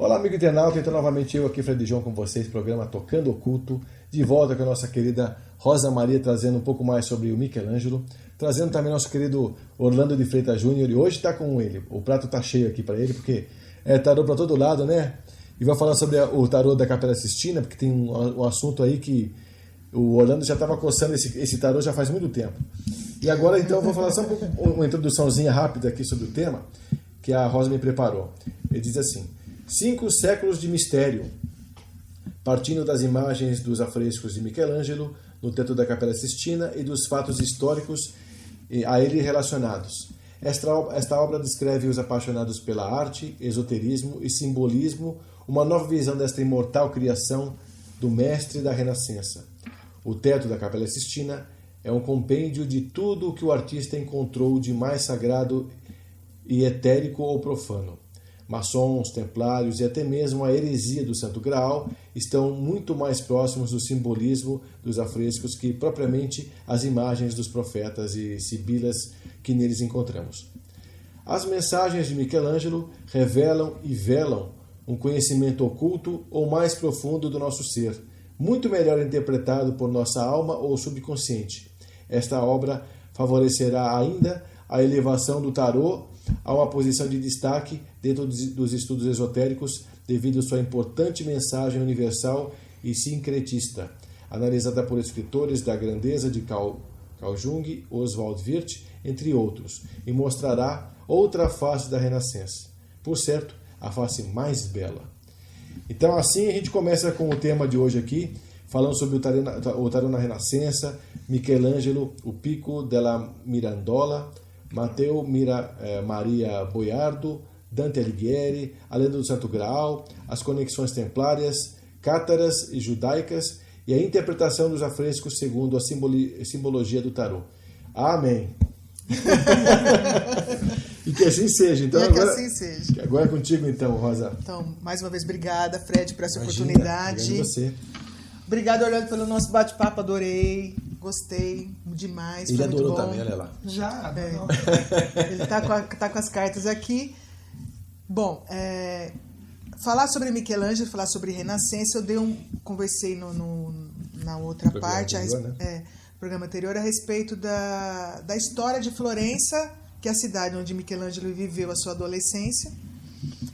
Olá, amigo internauta, então novamente eu aqui, Fred João, com vocês, programa Tocando Oculto, de volta com a nossa querida Rosa Maria, trazendo um pouco mais sobre o Michelangelo, trazendo também nosso querido Orlando de Freitas Júnior, e hoje está com ele, o prato está cheio aqui para ele, porque é tarô para todo lado, né? E vai falar sobre o tarô da Capela Sistina, porque tem um assunto aí que o Orlando já estava coçando esse tarô já faz muito tempo. E agora, então, eu vou falar só uma introduçãozinha rápida aqui sobre o tema, que a Rosa me preparou. Ele diz assim: 5 séculos de mistério, partindo das imagens dos afrescos de Michelangelo no teto da Capela Sistina e dos fatos históricos a ele relacionados. Esta obra descreve os apaixonados pela arte, esoterismo e simbolismo, uma nova visão desta imortal criação do mestre da Renascença. O teto da Capela Sistina é um compêndio de tudo o que o artista encontrou de mais sagrado e etérico ou profano. Maçons, templários e até mesmo a heresia do Santo Graal estão muito mais próximos do simbolismo dos afrescos que propriamente as imagens dos profetas e sibilas que neles encontramos. As mensagens de Michelangelo revelam e velam um conhecimento oculto ou mais profundo do nosso ser, muito melhor interpretado por nossa alma ou subconsciente. Esta obra favorecerá ainda a elevação do tarô a uma posição de destaque dentro dos estudos esotéricos devido à sua importante mensagem universal e sincretista, analisada por escritores da grandeza de Carl Jung, Oswald Wirth, entre outros, e mostrará outra face da Renascença. Por certo, a face mais bela. Então, assim, a gente começa com o tema de hoje aqui, falando sobre o tarô na Renascença, Michelangelo, o Pico della Mirandola, Matteo Maria Boiardo, Dante Alighieri, a lenda do Santo Graal, as conexões templárias, cátaras e judaicas e a interpretação dos afrescos segundo a simbologia do tarô. Amém. E que assim seja. Então, agora é contigo, então, Rosa. Então, mais uma vez, obrigada, Fred, por essa oportunidade. Obrigado a você. Obrigado, Orlando, pelo nosso bate-papo, adorei. Gostei demais. Ele adorou também, olha lá. Já? Ele tá com as cartas aqui. Bom, falar sobre Michelangelo, falar sobre Renascença, conversei na outra parte, programa anterior, a respeito da história de Florença, que é a cidade onde Michelangelo viveu a sua adolescência,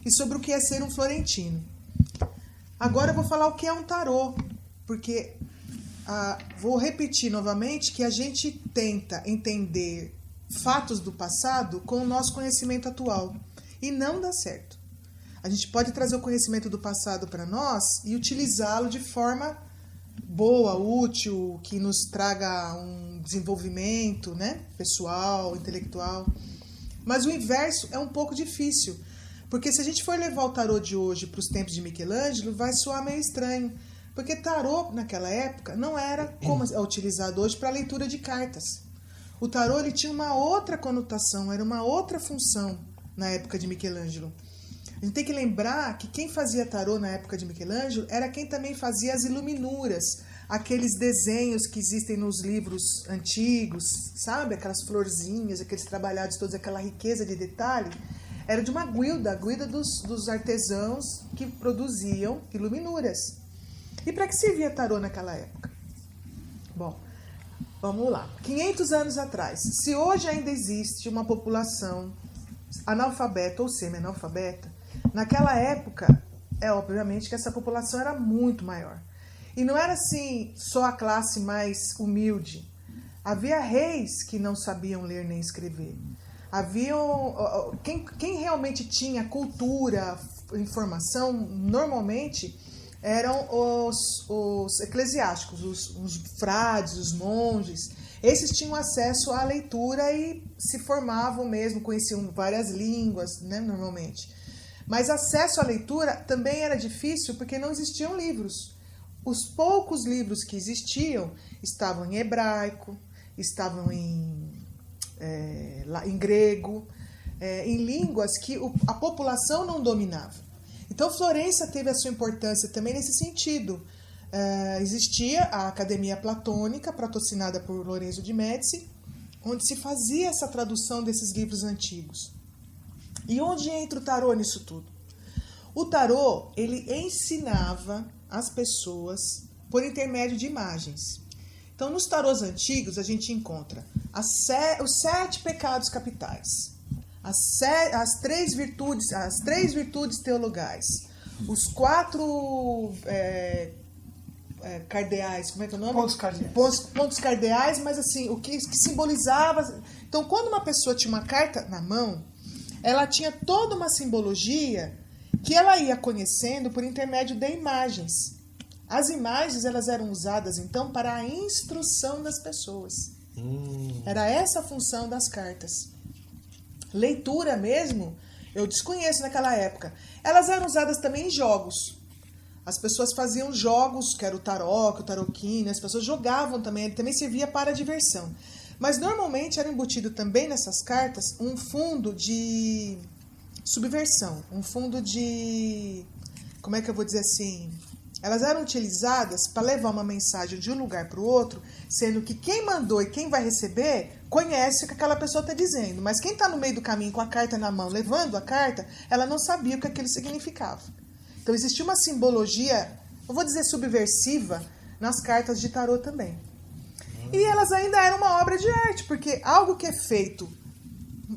e sobre o que é ser um florentino. Agora eu vou falar o que é um tarô, porque vou repetir novamente que a gente tenta entender fatos do passado com o nosso conhecimento atual, e não dá certo. A gente pode trazer o conhecimento do passado para nós e utilizá-lo de forma boa, útil, que nos traga um desenvolvimento, né, pessoal, intelectual. Mas o inverso é um pouco difícil, porque se a gente for levar o tarô de hoje para os tempos de Michelangelo, vai soar meio estranho. Porque tarô, naquela época, não era como é utilizado hoje para leitura de cartas. O tarô ele tinha uma outra conotação, era uma outra função na época de Michelangelo. A gente tem que lembrar que quem fazia tarô na época de Michelangelo era quem também fazia as iluminuras, aqueles desenhos que existem nos livros antigos, sabe? Aquelas florzinhas, aqueles trabalhados todos, aquela riqueza de detalhe. Era de uma guilda, a guilda dos artesãos que produziam iluminuras. E para que servia tarô naquela época? Bom, vamos lá. 500 anos atrás, se hoje ainda existe uma população analfabeta ou semi-analfabeta, naquela época, obviamente que essa população era muito maior. E não era assim só a classe mais humilde. Havia reis que não sabiam ler nem escrever. Quem realmente tinha cultura, informação, normalmente eram os eclesiásticos, os frades, os monges. Esses tinham acesso à leitura e se formavam mesmo, conheciam várias línguas, né, normalmente. Mas acesso à leitura também era difícil porque não existiam livros. Os poucos livros que existiam estavam em hebraico, estavam em grego, em línguas que a população não dominava. Então, Florença teve a sua importância também nesse sentido. Existia a Academia Platônica, patrocinada por Lorenzo de Médici, onde se fazia essa tradução desses livros antigos. E onde entra o tarô nisso tudo? O tarô, ele ensinava as pessoas por intermédio de imagens. Então, nos tarôs antigos, a gente encontra os 7 pecados capitais, as três virtudes teologais, os 4 cardeais, como é que é o nome? Pontos cardeais, mas assim, o que simbolizava... Então, quando uma pessoa tinha uma carta na mão, ela tinha toda uma simbologia que ela ia conhecendo por intermédio de imagens. As imagens, elas eram usadas, então, para a instrução das pessoas. Era essa a função das cartas. Leitura mesmo, eu desconheço naquela época. Elas eram usadas também em jogos. As pessoas faziam jogos, que era o tarô, que o taroquinho, as pessoas jogavam também, ele também servia para a diversão. Mas, normalmente, era embutido também nessas cartas um fundo de subversão, um fundo de... Como é que eu vou dizer assim... Elas eram utilizadas para levar uma mensagem de um lugar para o outro, sendo que quem mandou e quem vai receber conhece o que aquela pessoa está dizendo. Mas quem está no meio do caminho com a carta na mão, levando a carta, ela não sabia o que aquilo significava. Então existia uma simbologia, eu vou dizer subversiva, nas cartas de tarô também. E elas ainda eram uma obra de arte, porque algo que é feito...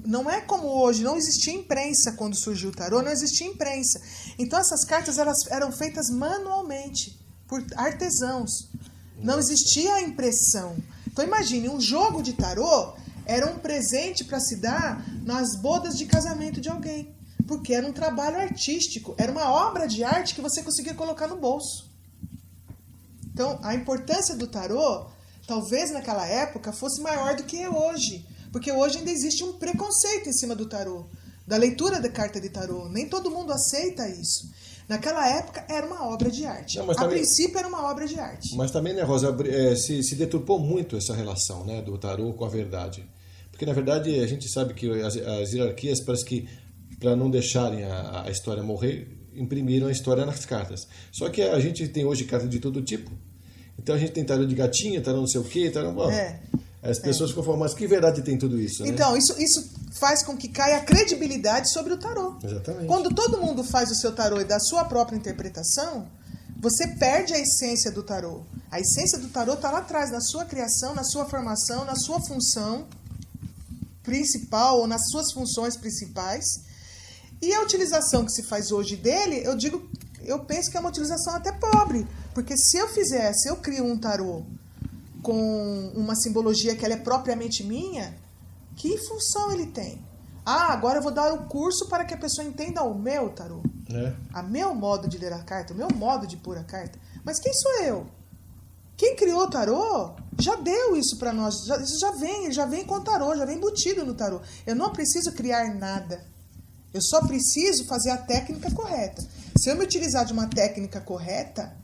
Não é como hoje, não existia imprensa quando surgiu o tarô, não existia imprensa. Então essas cartas elas eram feitas manualmente, por artesãos. Não existia a impressão. Então imagine, um jogo de tarô era um presente para se dar nas bodas de casamento de alguém. Porque era um trabalho artístico, era uma obra de arte que você conseguia colocar no bolso. Então a importância do tarô, talvez naquela época, fosse maior do que é hoje. Porque hoje ainda existe um preconceito em cima do tarô, da leitura da carta de tarô. Nem todo mundo aceita isso. Naquela época era uma obra de arte. Não, a princípio era uma obra de arte. Mas também, né, Rosa, se deturpou muito essa relação, né, do tarô com a verdade. Porque, na verdade, a gente sabe que as hierarquias, parece que, para não deixarem a história morrer, imprimiram a história nas cartas. Só que a gente tem hoje cartas de todo tipo. Então a gente tem tarô de gatinha, tarô não sei o quê, tarô... Bom, as pessoas ficam falando, mas que verdade tem tudo isso? Então, né? Isso faz com que caia a credibilidade sobre o tarô. Exatamente. Quando todo mundo faz o seu tarô e dá a sua própria interpretação, você perde a essência do tarô. A essência do tarô está lá atrás, na sua criação, na sua formação, na sua função principal ou nas suas funções principais. E a utilização que se faz hoje dele, eu penso que é uma utilização até pobre. Porque se eu crio um tarô com uma simbologia que ela é propriamente minha, que função ele tem? Agora eu vou dar o curso para que a pessoa entenda o meu tarô. A meu modo de ler a carta, o meu modo de pôr a carta. Mas quem sou eu? Quem criou o tarô já deu isso para nós. Isso já vem com o tarô, já vem embutido no tarô. Eu não preciso criar nada. Eu só preciso fazer a técnica correta. Se eu me utilizar de uma técnica correta,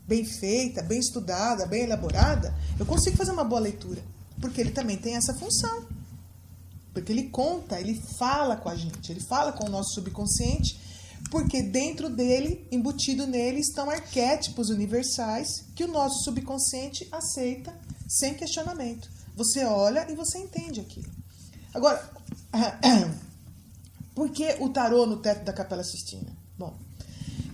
bem feita, bem estudada, bem elaborada, eu consigo fazer uma boa leitura. Porque ele também tem essa função. Porque ele conta, ele fala com a gente, ele fala com o nosso subconsciente, porque dentro dele, embutido nele, estão arquétipos universais que o nosso subconsciente aceita sem questionamento. Você olha e você entende aquilo. Agora, por que o tarô no teto da Capela Sistina? Bom,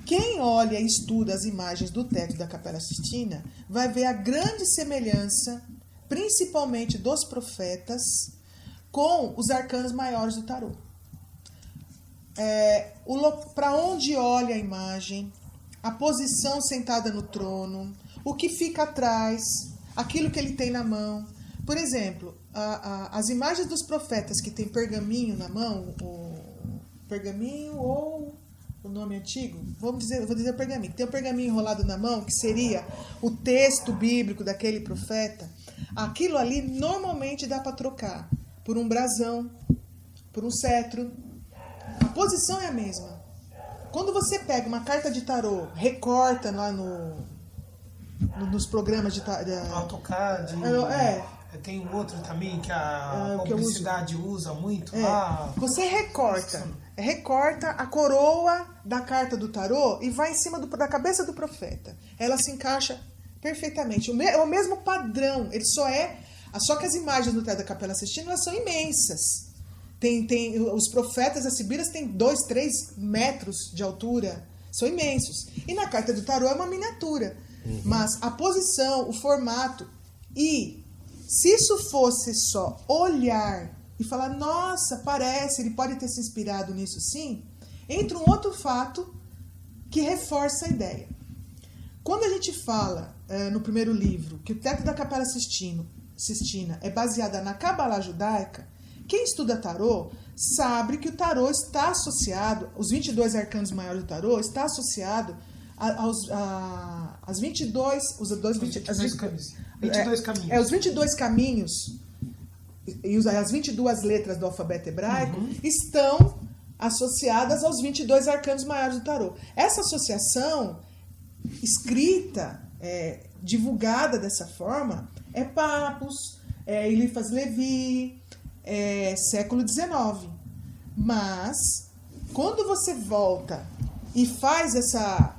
quem olha e estuda as imagens do teto da Capela Sistina vai ver a grande semelhança, principalmente dos profetas, com os arcanos maiores do tarô. Para onde olha a imagem, a posição sentada no trono, o que fica atrás, aquilo que ele tem na mão. Por exemplo, as imagens dos profetas que tem pergaminho na mão, o pergaminho ou o nome antigo, vou dizer pergaminho, tem um pergaminho enrolado na mão, que seria o texto bíblico daquele profeta. Aquilo ali normalmente dá para trocar por um brasão, por um cetro. A posição é a mesma. Quando você pega uma carta de tarô, recorta lá nos programas de tarô. AutoCAD. Tem um outro também que a publicidade usa muito. Você recorta a coroa da carta do tarô e vai em cima da cabeça do profeta. Ela se encaixa perfeitamente. É o mesmo padrão. Ele só que as imagens do teto da Capela Sistina, elas são imensas. Os profetas, as sibiras têm 2, 3 metros de altura. São imensos. E na carta do tarô é uma miniatura. Mas a posição, o formato. E se isso fosse só olhar e falar, nossa, parece, ele pode ter se inspirado nisso sim, entra um outro fato que reforça a ideia. Quando a gente fala no primeiro livro que o teto da Capela Sistina é baseada na Cabala judaica, quem estuda tarô sabe que o tarô está associado, os 22 arcanos maiores do tarô, está associado aos 22 caminhos. 22 caminhos. Os 22 caminhos e as 22 letras do alfabeto hebraico estão associadas aos 22 arcanos maiores do tarô. Essa associação escrita, divulgada dessa forma, é Papus, Eliphas Levi, século XIX. Mas, quando você volta e faz essa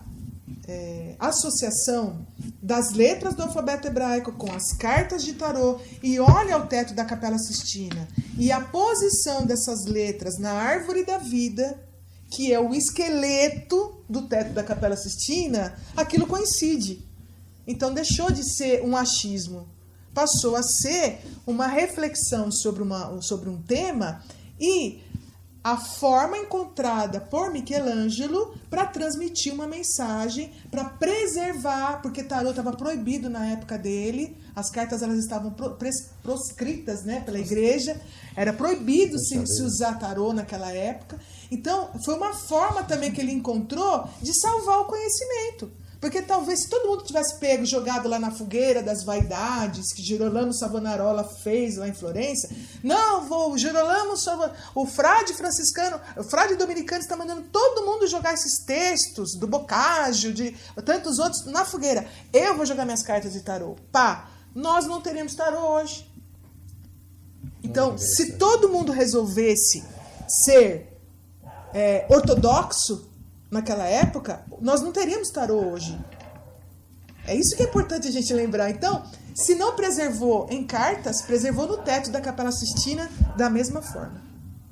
associação das letras do alfabeto hebraico com as cartas de tarô e olha o teto da Capela Sistina e a posição dessas letras na árvore da vida, que é o esqueleto do teto da Capela Sistina, aquilo coincide. Então deixou de ser um achismo, passou a ser uma reflexão sobre um tema e a forma encontrada por Michelangelo para transmitir uma mensagem, para preservar, porque tarô estava proibido na época dele, as cartas elas estavam proscritas, né, pela igreja, era proibido se usar tarô naquela época. Então, foi uma forma também que ele encontrou de salvar o conhecimento. Porque talvez se todo mundo tivesse pego, jogado lá na fogueira das vaidades, que Girolamo Savonarola fez lá em Florença, o frade franciscano, o frade dominicano está mandando todo mundo jogar esses textos do Boccaccio, de tantos outros, na fogueira. Eu vou jogar minhas cartas de tarô. Nós não teríamos tarô hoje. Então, se todo mundo resolvesse ser ortodoxo naquela época, nós não teríamos tarô hoje. É isso que é importante a gente lembrar. Então, se não preservou em cartas, preservou no teto da Capela Sistina da mesma forma.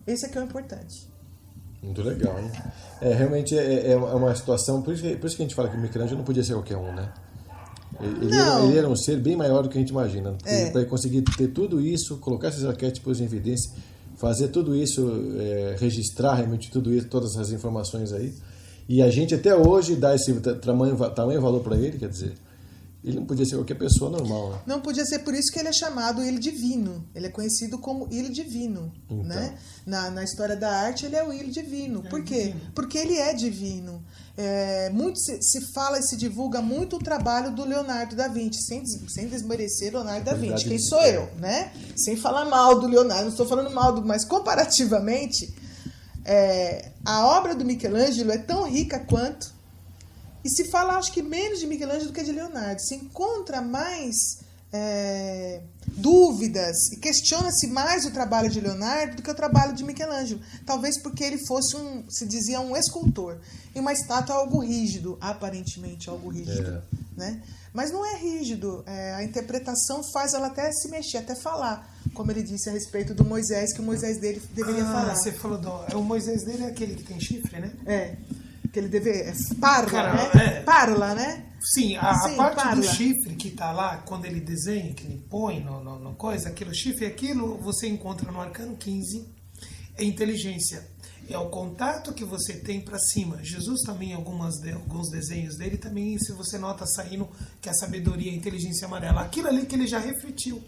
Esse é que é o importante. Muito legal, hein? Realmente é uma situação, por isso que a gente fala que o Michelangelo não podia ser qualquer um, né? Ele era um ser bem maior do que a gente imagina. Para ele conseguir ter tudo isso, colocar esses arquétipos em evidência, fazer tudo isso, registrar realmente tudo isso, todas essas informações aí. E a gente até hoje dá esse tamanho valor para ele, quer dizer, ele não podia ser qualquer pessoa normal. Né? Não podia ser, por isso que ele é chamado Il Divino. Ele é conhecido como Il Divino. Então. Né? Na história da arte, ele é o Il Divino. Por quê? Porque ele é divino. Muito se fala e se divulga muito o trabalho do Leonardo da Vinci, sem desmerecer Leonardo da Vinci. Quem sou eu? Né? Sem falar mal do Leonardo, não estou falando mal mas comparativamente... a obra do Michelangelo é tão rica quanto, e se fala, acho que menos de Michelangelo do que de Leonardo. Se encontra mais dúvidas e questiona-se mais o trabalho de Leonardo do que o trabalho de Michelangelo. Talvez porque ele fosse se dizia um escultor. E uma estátua é algo rígido, aparentemente algo rígido. Né? Mas não é rígido. A interpretação faz ela até se mexer, até falar. Como ele disse a respeito do Moisés, que o Moisés dele deveria falar. Você falou o Moisés dele é aquele que tem chifre, né? Que ele deveria... Parla, né? Parla, né? Sim, a parte do chifre que tá lá, quando ele desenha, que ele põe no coisa, aquilo chifre, aquilo você encontra no Arcano 15, é inteligência. É o contato que você tem para cima. Jesus também, alguns desenhos dele, também, se você nota saindo, que é a sabedoria, a inteligência amarela. Aquilo ali que ele já refletiu.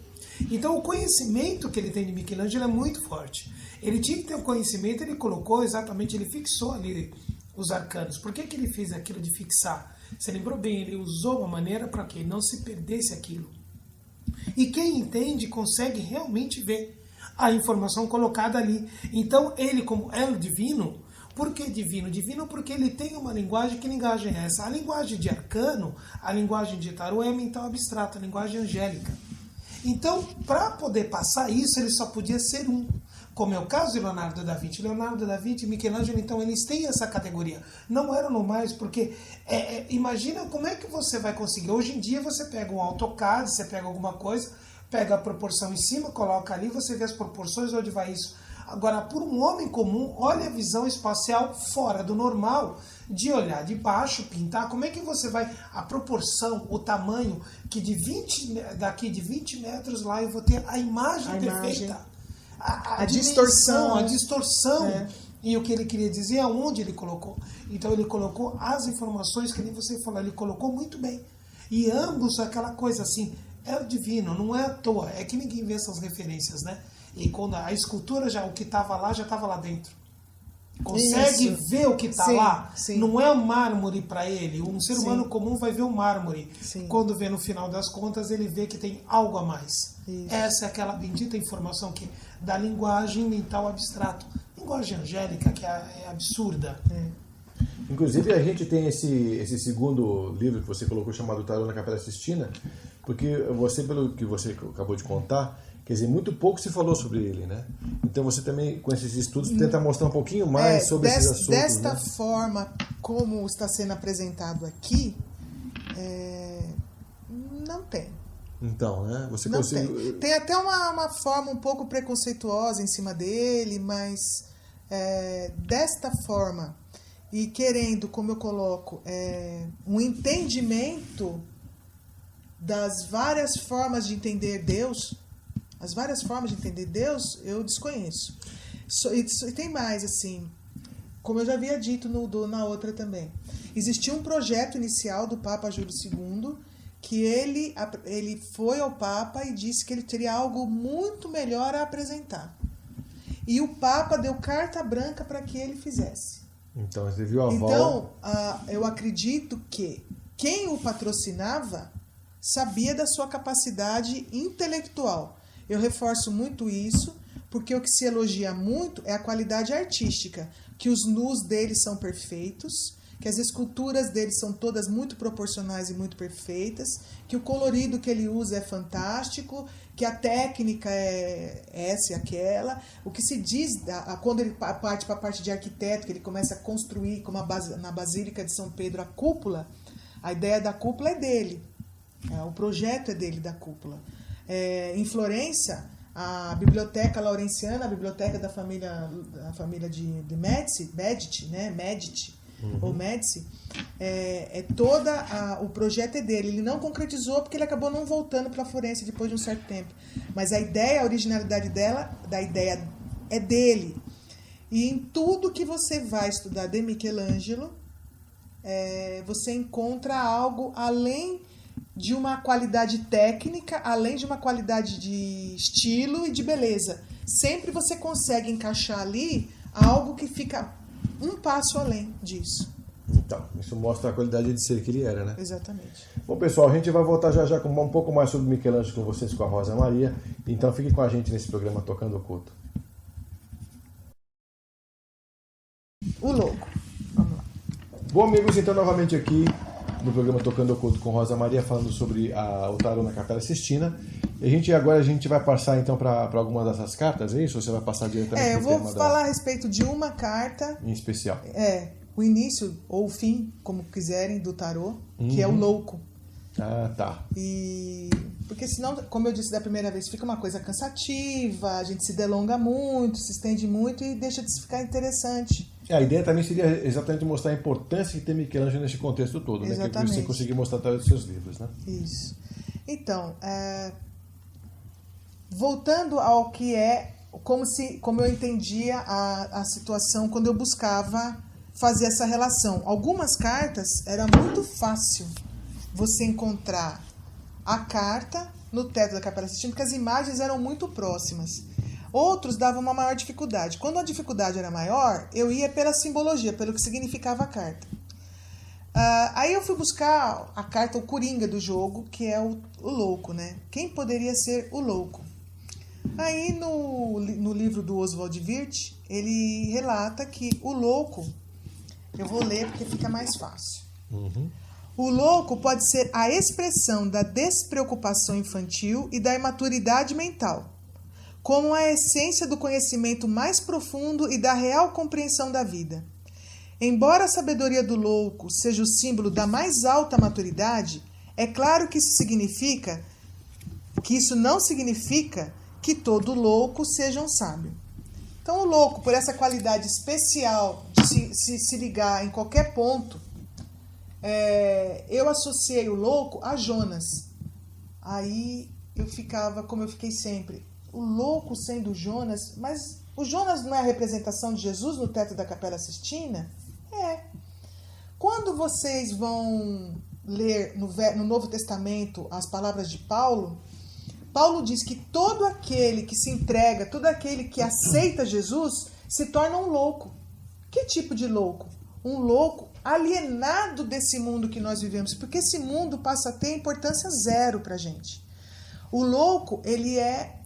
Então, o conhecimento que ele tem de Michelangelo é muito forte. Ele tinha que ter um conhecimento, ele colocou exatamente, ele fixou ali os arcanos. Por que ele fez aquilo de fixar? Você lembrou bem, ele usou uma maneira para que não se perdesse aquilo. E quem entende consegue realmente ver a informação colocada ali. Então, ele, como é o divino, por que divino? Divino porque ele tem uma linguagem. Que linguagem é essa? A linguagem de arcano, a linguagem de tarô é mental abstrata, a linguagem angélica. Então, para poder passar isso, ele só podia ser um. Como é o caso de Leonardo da Vinci. Leonardo da Vinci e Michelangelo, então, eles têm essa categoria. Não eram normais, porque imagina como é que você vai conseguir. Hoje em dia, você pega um AutoCAD, você pega alguma coisa, pega a proporção em cima, coloca ali, você vê as proporções, onde vai isso. Agora, por um homem comum, olha a visão espacial fora do normal, de olhar de baixo, pintar, como é que você vai, a proporção, o tamanho, que daqui de 20 metros lá eu vou ter a imagem perfeita. A distorção. A distorção. É. E o que ele queria dizer, aonde ele colocou. Então ele colocou as informações que nem você falou, ele colocou muito bem. E ambos, aquela coisa assim, é o divino, não é à toa. É que ninguém vê essas referências, né? E quando a escultura, já o que estava lá, já estava lá dentro. Consegue ver o que está lá? Sim. Não é o mármore para ele. Um ser humano comum vai ver o mármore. Sim. Quando vê no final das contas, ele vê que tem algo a mais. Isso. Essa é aquela bendita informação que da linguagem mental abstrato. Linguagem angélica, que é absurda. Inclusive, a gente tem esse segundo livro que você colocou, chamado Tarô na Capela Sistina, porque você, pelo que você acabou de contar, quer dizer, muito pouco se falou sobre ele, né? Então você também, com esses estudos, tenta mostrar um pouquinho mais sobre esses assuntos. Desta né? forma, como está sendo apresentado aqui, não tem. Então, né? Você Não consegue... tem até uma forma um pouco preconceituosa em cima dele, mas desta forma, e querendo, como eu coloco, um entendimento das várias formas de entender Deus, as várias formas de entender Deus, eu desconheço. E tem mais, assim, como eu já havia dito na outra também. Existia um projeto inicial do Papa Júlio II, que ele foi ao Papa e disse que ele teria algo muito melhor a apresentar. E o Papa deu carta branca para que ele fizesse. Então, você viu a Então, eu acredito que quem o patrocinava sabia da sua capacidade intelectual. Eu reforço muito isso, porque o que se elogia muito é a qualidade artística, que os nus dele são perfeitos, que as esculturas dele são todas muito proporcionais e muito perfeitas, que o colorido que ele usa é fantástico, que a técnica é essa e aquela. O que se diz, quando ele parte para a parte de arquiteto, que ele começa a construir, como na Basílica de São Pedro, a cúpula, a ideia da cúpula é dele, o projeto é dele, da cúpula. Em Florença, a biblioteca laurenciana, a biblioteca da família de Medici, né? Medici, ou Médici, o projeto é dele. Ele não concretizou porque ele acabou não voltando para Florença depois de um certo tempo. Mas a ideia, a originalidade da ideia é dele. E em tudo que você vai estudar de Michelangelo, você encontra algo além de uma qualidade técnica, além de uma qualidade de estilo e de beleza. Sempre você consegue encaixar ali algo que fica um passo além disso. Então, isso mostra a qualidade de ser que ele era, né? Exatamente. Bom, pessoal, a gente vai voltar já com um pouco mais sobre Michelangelo com vocês, com a Rosa Maria. Então, fique com a gente nesse programa Tocando Oculto. O louco. Vamos lá. Bom, amigos, então, novamente aqui no programa Tocando Oculto com Rosa Maria, falando sobre o tarô na Capela Sistina. E agora a gente vai passar, então, para algumas dessas cartas, é isso? Ou você vai passar diretamente eu vou falar a respeito de uma carta. Em especial. O início ou o fim, como quiserem, do tarô, que é o louco. Ah, tá. Porque senão, como eu disse da primeira vez, fica uma coisa cansativa, a gente se delonga muito, se estende muito e deixa de ficar interessante. A ideia também seria exatamente mostrar a importância que tem Michelangelo nesse contexto todo, né? Que você conseguir mostrar através dos seus livros, né? Isso. Então, voltando ao que como eu entendia a situação quando eu buscava fazer essa relação. Algumas cartas era muito fácil você encontrar a carta no teto da Capela Sistina, porque as imagens eram muito próximas. Outros davam uma maior dificuldade. Quando a dificuldade era maior, eu ia pela simbologia, pelo que significava a carta. Aí eu fui buscar a carta, o coringa do jogo, que é o louco, né? Quem poderia ser o louco? Aí no livro do Oswald Wirth, ele relata que o louco, eu vou ler porque fica mais fácil. O louco pode ser a expressão da despreocupação infantil e da imaturidade mental, como a essência do conhecimento mais profundo e da real compreensão da vida. Embora a sabedoria do louco seja o símbolo da mais alta maturidade, é claro que isso não significa que todo louco seja um sábio. Então o louco, por essa qualidade especial de se ligar em qualquer ponto, eu associei o louco a Jonas. Aí eu ficava, como eu fiquei sempre, o louco sendo Jonas, mas o Jonas não é a representação de Jesus no teto da Capela Sistina? É. Quando vocês vão ler no Novo Testamento as palavras de Paulo, Paulo diz que todo aquele que se entrega, todo aquele que aceita Jesus, se torna um louco. Que tipo de louco? Um louco alienado desse mundo que nós vivemos, porque esse mundo passa a ter importância zero pra gente. O louco, ele é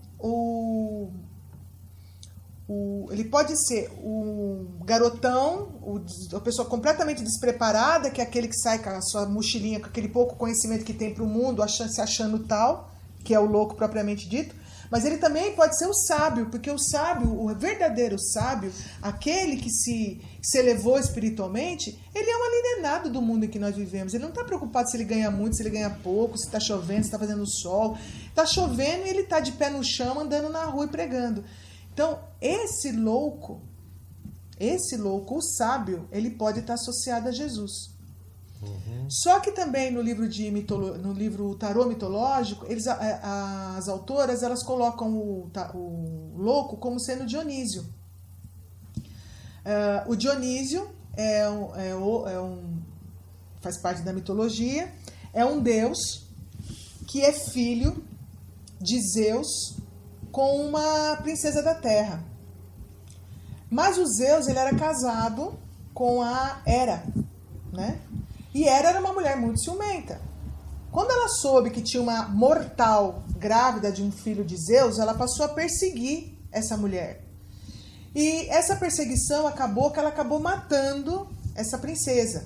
ele pode ser o garotão, a pessoa completamente despreparada, que é aquele que sai com a sua mochilinha, com aquele pouco conhecimento que tem para o mundo, se achando tal, que é o louco propriamente dito. Mas ele também pode ser o sábio, porque o sábio, o verdadeiro sábio, aquele que se elevou espiritualmente, ele é um alienado do mundo em que nós vivemos. Ele não está preocupado se ele ganha muito, se ele ganha pouco, se está chovendo, se está fazendo sol. Está chovendo e ele está de pé no chão, andando na rua e pregando. Então, esse louco, o sábio, ele pode estar associado a Jesus. Uhum. Só que também no livro Tarô Mitológico, as autoras elas colocam o louco como sendo Dionísio. O Dionísio faz parte da mitologia, é um deus que é filho de Zeus com uma princesa da Terra. Mas o Zeus, ele era casado com a Hera, né? E Hera era uma mulher muito ciumenta. Quando ela soube que tinha uma mortal grávida de um filho de Zeus, ela passou a perseguir essa mulher. E essa perseguição ela acabou matando essa princesa.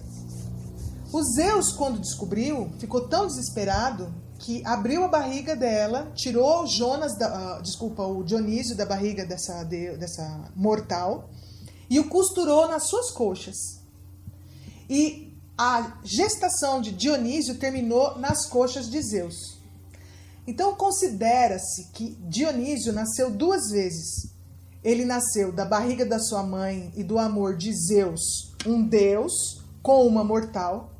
O Zeus, quando descobriu, ficou tão desesperado que abriu a barriga dela, tirou o Dionísio da barriga dessa mortal e o costurou nas suas coxas. E a gestação de Dionísio terminou nas coxas de Zeus. Então considera-se que Dionísio nasceu 2 vezes. Ele nasceu da barriga da sua mãe e do amor de Zeus, um deus, com uma mortal,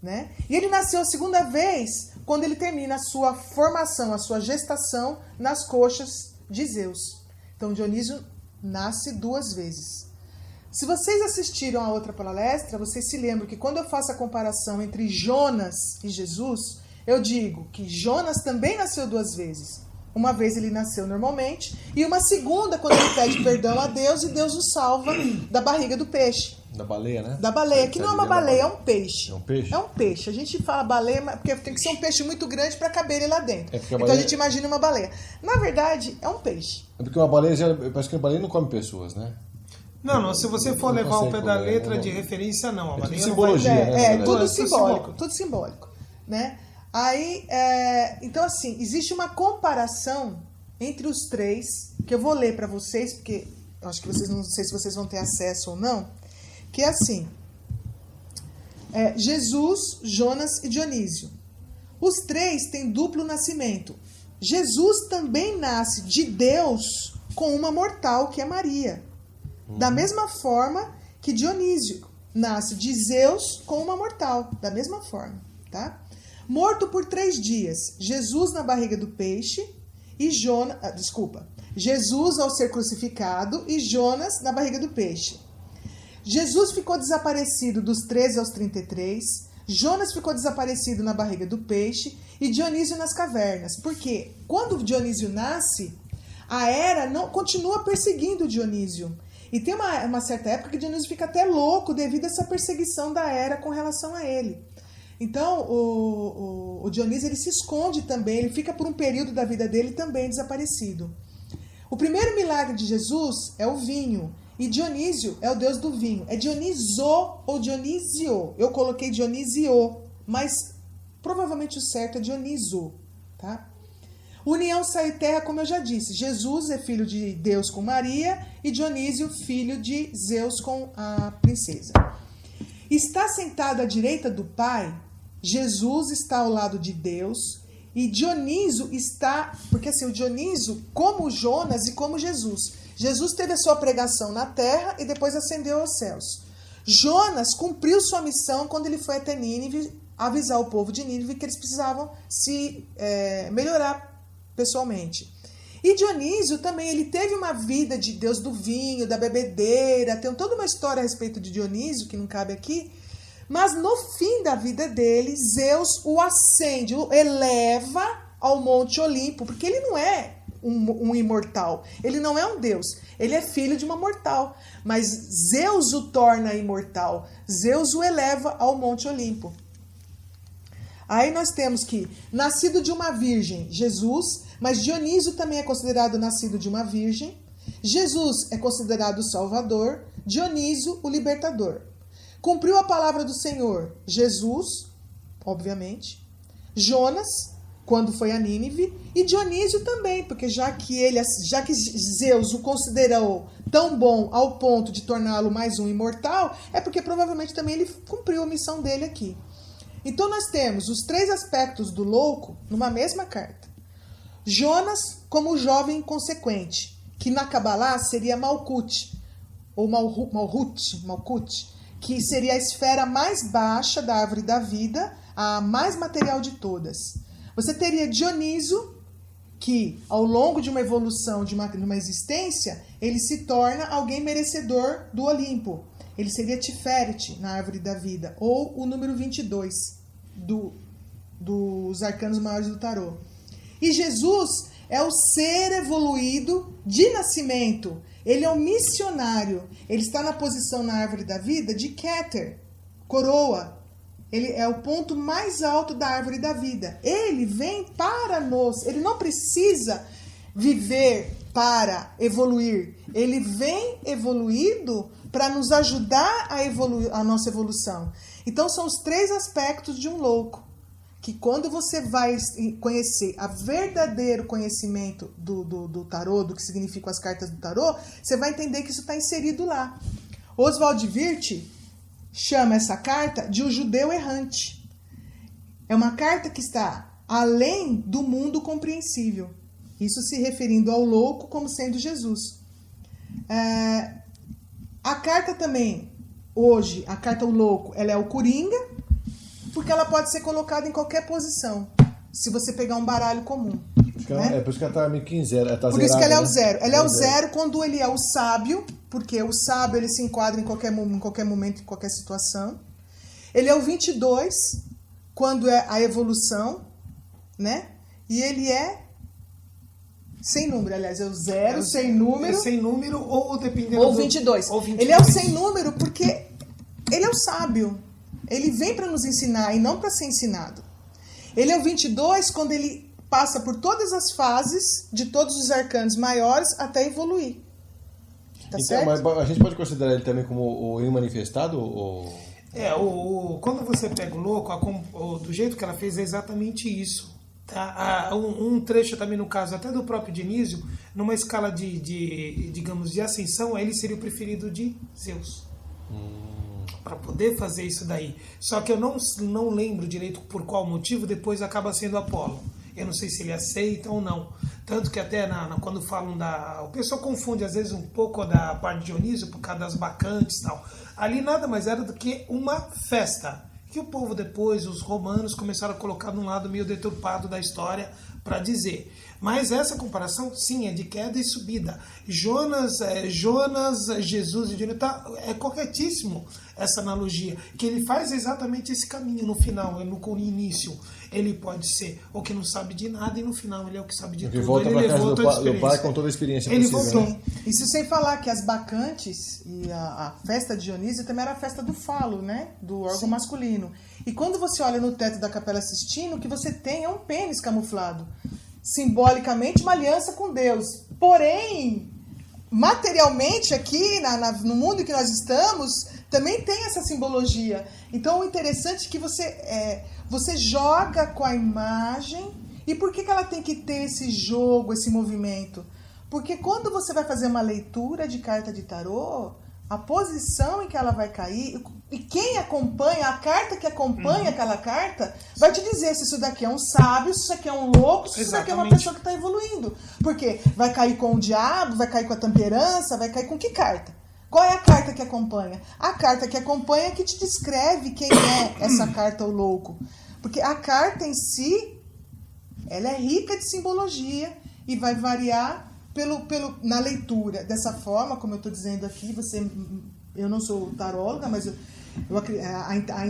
né? E ele nasceu a 2ª vez quando ele termina a sua formação, a sua gestação nas coxas de Zeus. Então Dionísio nasce 2 vezes. Se vocês assistiram a outra palestra, vocês se lembram que quando eu faço a comparação entre Jonas e Jesus, eu digo que Jonas também nasceu 2 vezes. Uma vez ele nasceu normalmente e uma segunda quando ele pede perdão a Deus e Deus o salva da barriga do peixe. Da baleia, né? Da baleia, que não é uma baleia, é um peixe. É um peixe? É um peixe. A gente fala baleia porque tem que ser um peixe muito grande para caber ele lá dentro. Então a gente imagina uma baleia. Na verdade, é um peixe. É porque uma baleia, parece que a baleia não come pessoas, né? Não, se você for levar ao pé da letra de referência, não. A baleia simbologia, né? Tudo simbólico, tudo simbólico, né? Aí, então assim, existe uma comparação entre os 3, que eu vou ler para vocês, porque eu acho que vocês não sei se vocês vão ter acesso ou não, que é assim, Jesus, Jonas e Dionísio. Os 3 têm duplo nascimento. Jesus também nasce de Deus com uma mortal, que é Maria. Da mesma forma que Dionísio nasce de Zeus com uma mortal. Da mesma forma, tá? Morto por 3 dias, Jesus na barriga do peixe e Jesus ao ser crucificado e Jonas na barriga do peixe. Jesus ficou desaparecido dos 13 aos 33, Jonas ficou desaparecido na barriga do peixe e Dionísio nas cavernas. Porque quando Dionísio nasce, a Hera continua perseguindo Dionísio. E tem uma certa época que Dionísio fica até louco devido a essa perseguição da Hera com relação a ele. Então, o Dionísio ele se esconde também, ele fica por um período da vida dele também desaparecido. O primeiro milagre de Jesus é o vinho, e Dionísio é o deus do vinho. É Dioniso ou Dionísio. Eu coloquei Dionísio, mas provavelmente o certo é Dioniso, tá? União céu e terra, como eu já disse. Jesus é filho de Deus com Maria e Dionísio, filho de Zeus com a princesa. Está sentado à direita do Pai, Jesus está ao lado de Deus e Dionísio está... Porque assim, o Dionísio, como Jonas e como Jesus. Jesus teve a sua pregação na terra e depois ascendeu aos céus. Jonas cumpriu sua missão quando ele foi até Nínive avisar o povo de Nínive que eles precisavam se melhorar pessoalmente. E Dionísio também, ele teve uma vida de Deus do vinho, da bebedeira, tem toda uma história a respeito de Dionísio, que não cabe aqui, mas no fim da vida dele, Zeus o acende, o eleva ao Monte Olimpo, porque ele não é um imortal, ele não é um deus, ele é filho de uma mortal, mas Zeus o torna imortal, Zeus o eleva ao Monte Olimpo. Aí nós temos que, nascido de uma virgem, Jesus, mas Dionísio também é considerado nascido de uma virgem, Jesus é considerado o Salvador, Dionísio o Libertador. Cumpriu a palavra do Senhor, Jesus, obviamente, Jonas, quando foi a Nínive, e Dionísio também, porque já que Zeus o considerou tão bom ao ponto de torná-lo mais um imortal, é porque provavelmente também ele cumpriu a missão dele aqui. Então nós temos os 3 aspectos do louco numa mesma carta. Jonas como o jovem inconsequente, que na Cabalá seria Malkut, ou Malkut, que seria a esfera mais baixa da árvore da vida, a mais material de todas. Você teria Dionísio, que ao longo de uma evolução, de uma existência, ele se torna alguém merecedor do Olimpo. Ele seria Tiferet na árvore da vida, ou o número 22 dos arcanos maiores do tarô. E Jesus é o ser evoluído de nascimento. Ele é um missionário. Ele está na posição na árvore da vida de Keter, coroa. Ele é o ponto mais alto da árvore da vida. Ele vem para nos. Ele não precisa viver para evoluir. Ele vem evoluído para nos ajudar a evoluir a nossa evolução. Então são os 3 aspectos de um louco. Que quando você vai conhecer o verdadeiro conhecimento do tarô, do que significam as cartas do tarô, você vai entender que isso está inserido lá. Oswald Wirth chama essa carta de o judeu errante. É uma carta que está além do mundo compreensível. Isso se referindo ao louco como sendo Jesus. A carta também, hoje, a carta o louco, ela é o coringa, porque ela pode ser colocada em qualquer posição, se você pegar um baralho comum. Né? É por isso que ela está meio que em zero. Por isso que ela é o zero. Ela é o zero quando ele é o sábio, porque o sábio ele se enquadra em qualquer momento, em qualquer situação. Ele é o 22, quando é a evolução, né? E ele é sem número, aliás, é o zero, sem número. É sem número ou dependendo ou 22. Ou 22. Ele é o sem número porque ele é o sábio. Ele vem para nos ensinar e não para ser ensinado. Ele é o 22 quando ele passa por todas as fases de todos os arcanos maiores até evoluir. Tá então, certo? Mas a gente pode considerar ele também como o imanifestado? Ou... Quando você pega o louco, do jeito que ela fez é exatamente isso. Tá? Um trecho também, no caso até do próprio Dionísio, numa escala digamos, de ascensão, ele seria o preferido de Zeus. Para poder fazer isso daí. Só que eu não lembro direito por qual motivo, depois acaba sendo Apolo. Eu não sei se ele aceita ou não. Tanto que até quando falam o pessoal confunde às vezes um pouco da parte de Dionísio por causa das bacantes e tal. Ali nada mais era do que uma festa. Que o povo depois, os romanos, começaram a colocar num lado meio deturpado da história para dizer. Mas essa comparação, sim, é de queda e subida. Jonas, Jesus e Dionísio, é corretíssimo essa analogia, que ele faz exatamente esse caminho no final, no início. Ele pode ser o que não sabe de nada e no final ele é o que sabe de tudo. Volta ele levou casa do pai com toda a experiência ele possível. voltou. Né? Isso sem falar que as bacantes e a festa de Dionísio também era a festa do falo, né? Do órgão masculino. E quando você olha no teto da Capela Sistina, o que você tem é um pênis camuflado. Simbolicamente uma aliança com Deus. Porém, materialmente aqui no mundo em que nós estamos, também tem essa simbologia. Então o interessante é que você joga com a imagem. E por que ela tem que ter esse jogo, esse movimento? Porque quando você vai fazer uma leitura de carta de tarô, a posição em que ela vai cair, E quem acompanha, a carta que acompanha aquela carta, vai te dizer se isso daqui é um sábio, se isso aqui é um louco, se isso daqui é uma pessoa que está evoluindo. Porque vai cair com o diabo, vai cair com a temperança, vai cair com que carta? Qual é a carta que acompanha? A carta que acompanha é que te descreve quem é essa carta, o louco. Porque a carta em si, ela é rica de simbologia e vai variar na leitura. Dessa forma, como eu estou dizendo aqui, eu não sou taróloga, mas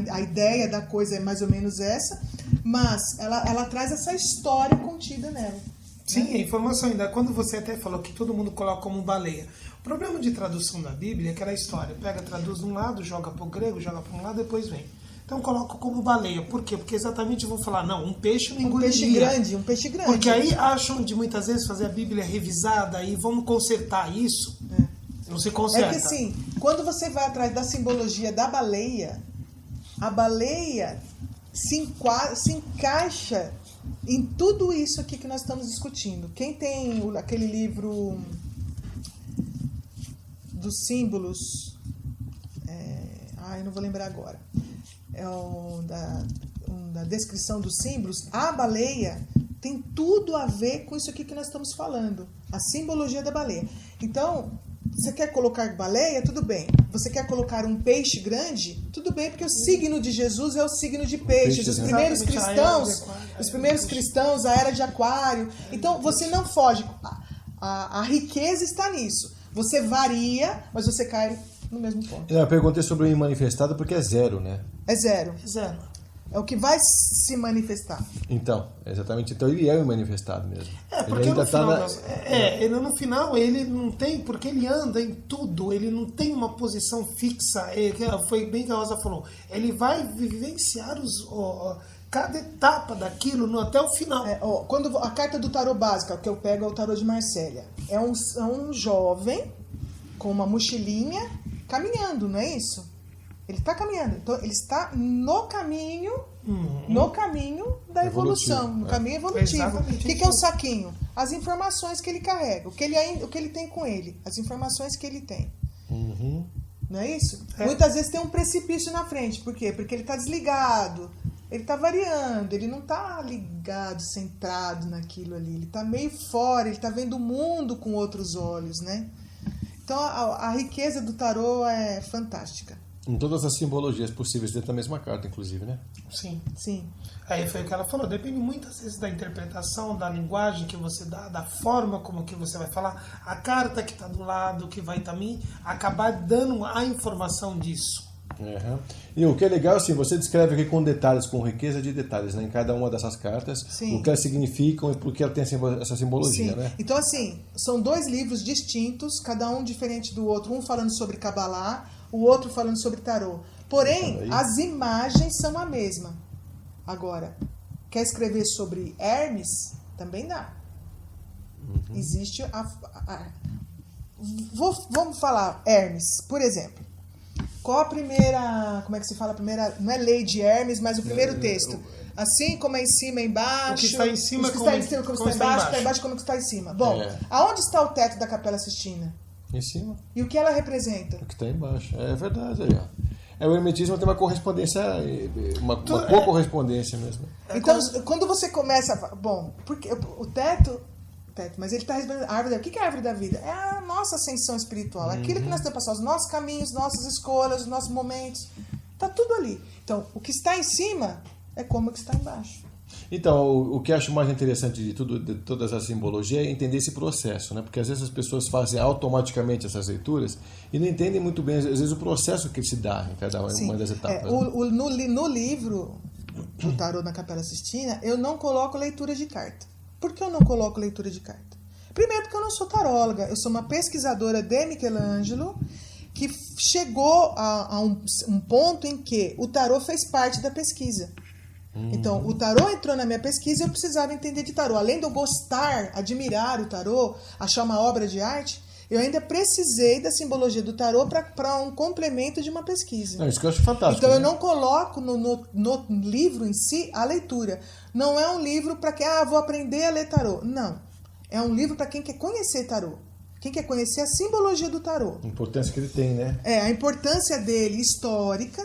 a ideia da coisa é mais ou menos essa, mas ela traz essa história contida nela. Sim, a informação ainda, quando você até falou que todo mundo coloca como baleia. O problema de tradução da Bíblia é aquela história, pega, traduz de um lado, joga para o grego, joga para um lado, depois vem. Então coloco como baleia. Por quê? Porque exatamente vou falar, não, um peixe não engoliria. Um peixe grande. Porque aí acham de muitas vezes fazer a Bíblia revisada e vamos consertar isso. Não se conserta. É que assim, quando você vai atrás da simbologia da baleia, a baleia se encaixa em tudo isso aqui que nós estamos discutindo. Quem tem aquele livro dos símbolos, eu não vou lembrar agora, da descrição dos símbolos, a baleia tem tudo a ver com isso aqui que nós estamos falando, a simbologia da baleia. Então, você quer colocar baleia? Tudo bem. Você quer colocar um peixe grande? Tudo bem, porque o signo de Jesus é o signo de peixes. Os primeiros cristãos, a era de aquário. Então, você não foge. A riqueza está nisso. Você varia, mas você cai no mesmo ponto. Eu perguntei sobre o imanifestado porque é zero, né? É zero. É zero. É o que vai se manifestar. Então, exatamente. Então ele é o manifestado mesmo. Porque ele ainda no final ele não tem, porque ele anda em tudo, ele não tem uma posição fixa. Foi bem que a Rosa falou. Ele vai vivenciar cada etapa daquilo até o final. Quando a carta do tarô básica, que eu pego é o tarô de Marsella, é um jovem com uma mochilinha caminhando, não é isso? Ele está caminhando, então ele está no caminho da evolução, no caminho evolutivo. O que é o saquinho? As informações que ele carrega, o que ele tem com ele, as informações que ele tem. Não é isso? Muitas vezes tem um precipício na frente, por quê? Porque ele está desligado, ele está variando, ele não está ligado, centrado naquilo ali, ele está meio fora, ele está vendo o mundo com outros olhos, né? Então a riqueza do tarô é fantástica. Em todas as simbologias possíveis dentro da mesma carta, inclusive, né? Sim. Aí foi o que ela falou, depende muitas vezes da interpretação, da linguagem que você dá, da forma como que você vai falar, a carta que está do lado, que vai também acabar dando a informação disso. E o que é legal, assim, você descreve aqui com detalhes, com riqueza de detalhes, né, em cada uma dessas cartas, o que elas significam e por que ela tem essa simbologia, né? Então, assim, são 2 livros distintos, cada um diferente do outro, um falando sobre Kabbalah, o outro falando sobre tarô. Porém, as imagens são a mesma. Agora, quer escrever sobre Hermes? Também dá. Existe vamos falar Hermes, por exemplo. Qual a primeira... Como é que se fala a primeira... Não é lei de Hermes, mas o primeiro texto. Assim como é em cima e embaixo... O que está em cima como está embaixo, como está em cima. Bom, aonde está o teto da Capela Sistina? Em cima. E o que ela representa? O que está embaixo. É verdade aí, ó. O hermetismo tem uma correspondência, uma boa correspondência mesmo. Então, quando você começa a... Bom, porque o teto, mas ele está respondendo a árvore da vida. O que é a árvore da vida? É a nossa ascensão espiritual. Aquilo que nós temos que passar, os nossos caminhos, nossas escolhas, os nossos momentos. Está tudo ali. Então, o que está em cima é como o que está embaixo. Então, o que eu acho mais interessante de toda essa simbologia é entender esse processo, né? Porque às vezes as pessoas fazem automaticamente essas leituras e não entendem muito bem, às vezes, o processo que se dá em cada uma das etapas. No livro, o Tarô na Capela Sistina, eu não coloco leitura de carta. Por que eu não coloco leitura de carta? Primeiro, porque eu não sou taróloga, eu sou uma pesquisadora de Michelangelo que chegou a um ponto em que o tarô fez parte da pesquisa. Então, o tarô entrou na minha pesquisa e eu precisava entender de tarô. Além de eu gostar, admirar o tarô, achar uma obra de arte, eu ainda precisei da simbologia do tarô para um complemento de uma pesquisa. Isso que eu acho fantástico. Então, eu não coloco no livro em si a leitura. Não é um livro para quem, vou aprender a ler tarô. Não. É um livro para quem quer conhecer tarô. Quem quer conhecer a simbologia do tarô? A importância que ele tem, né? A importância dele histórica,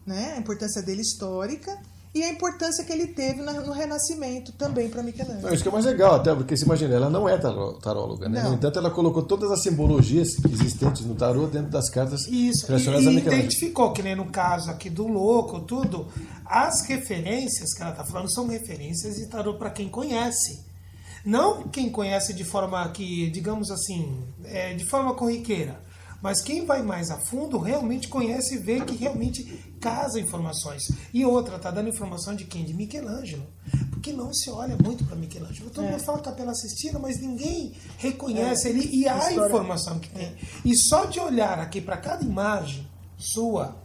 né? A importância dele histórica e a importância que ele teve no Renascimento também para Michelangelo. Não, isso que é mais legal, até porque se imagina, ela não é taróloga, né? Não. No entanto, ela colocou todas as simbologias existentes no tarô dentro das cartas Isso, relacionadas a e Michelangelo. identificou, que nem no caso aqui do louco, tudo, as referências que ela está falando são referências de tarô para quem conhece. Não quem conhece de forma que, digamos assim, de forma corriqueira. Mas quem vai mais a fundo realmente conhece e vê que realmente casa informações. E outra, tá dando informação de quem? De Michelangelo. Porque não se olha muito para Michelangelo. Todo mundo fala Capela Sistina, mas ninguém reconhece ele e a informação que tem. E só de olhar aqui para cada imagem sua,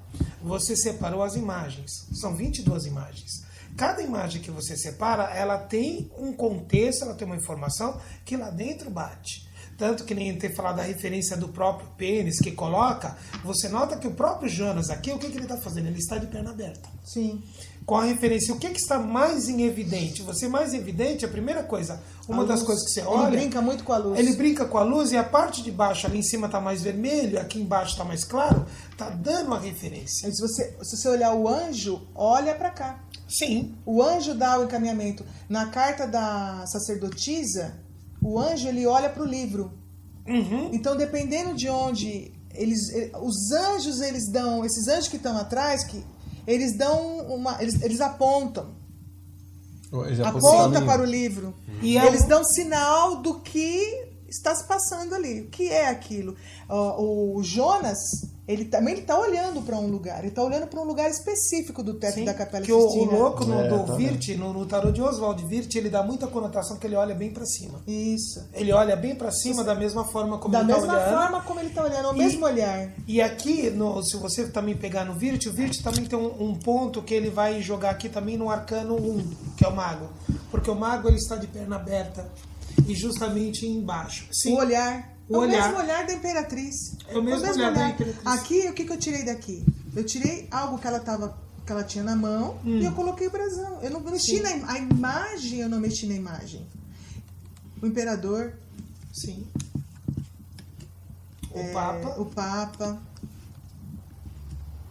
você separou as imagens. São 22 imagens. Cada imagem que você separa, ela tem um contexto, ela tem uma informação que lá dentro bate. Tanto que nem ter falado da referência do próprio pênis que coloca, você nota que o próprio Jonas aqui, o que ele está fazendo? Ele está de perna aberta. Sim. Com a referência, o que está mais em evidente? Você mais evidente, a primeira coisa, uma das coisas que você olha... Ele brinca muito com a luz. Ele brinca com a luz e a parte de baixo, ali em cima está mais vermelho, aqui embaixo está mais claro, está dando a referência. Se você olhar o anjo, olha para cá. Sim. O anjo dá o encaminhamento. Na carta da sacerdotisa, o anjo ele olha para o livro. Uhum. Então, dependendo de onde os anjos eles dão, esses anjos que estão atrás, que eles dão eles apontam. Aponta para o livro. E eles dão sinal do que está se passando ali. O que é aquilo? O Jonas, ele também está olhando para um lugar. Ele está olhando para um lugar específico do teto da Capela que Sistina. O louco do Wirth, no tarô de Oswald Wirth, ele dá muita conotação que ele olha bem para cima. Isso. Ele olha bem para cima da mesma forma como ele está olhando. Da mesma forma como ele está olhando, o mesmo olhar. E aqui, se você também pegar no Wirth, o Wirth também tem um ponto que ele vai jogar aqui também no Arcano 1, que é o Mago. Porque o Mago ele está de perna aberta e justamente embaixo. Sim. O olhar. O mesmo olhar da Imperatriz. É o mesmo olhar da Imperatriz. Aqui, o que eu tirei daqui? Eu tirei algo que ela tinha na mão e eu coloquei o brasão. Eu não mexi na imagem, eu não mexi na imagem. O Imperador. Sim. O Papa.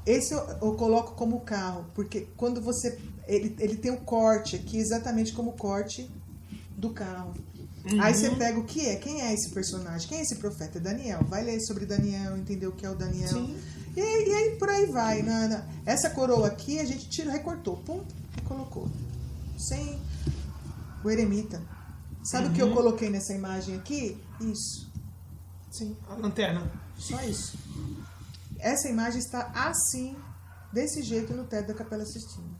Esse eu coloco como carro, porque quando você... Ele tem um corte aqui, exatamente como o corte do carro. Uhum. Aí você pega o que é, quem é esse personagem, quem é esse profeta? É Daniel. Vai ler sobre Daniel, entender o que é o Daniel. Sim. E aí por aí vai. Essa coroa aqui a gente recortou, pum, e colocou. Sem o eremita. Sabe o que eu coloquei nessa imagem aqui? Isso. Sim, a lanterna. Só isso. Essa imagem está assim, desse jeito, no teto da Capela Sistina.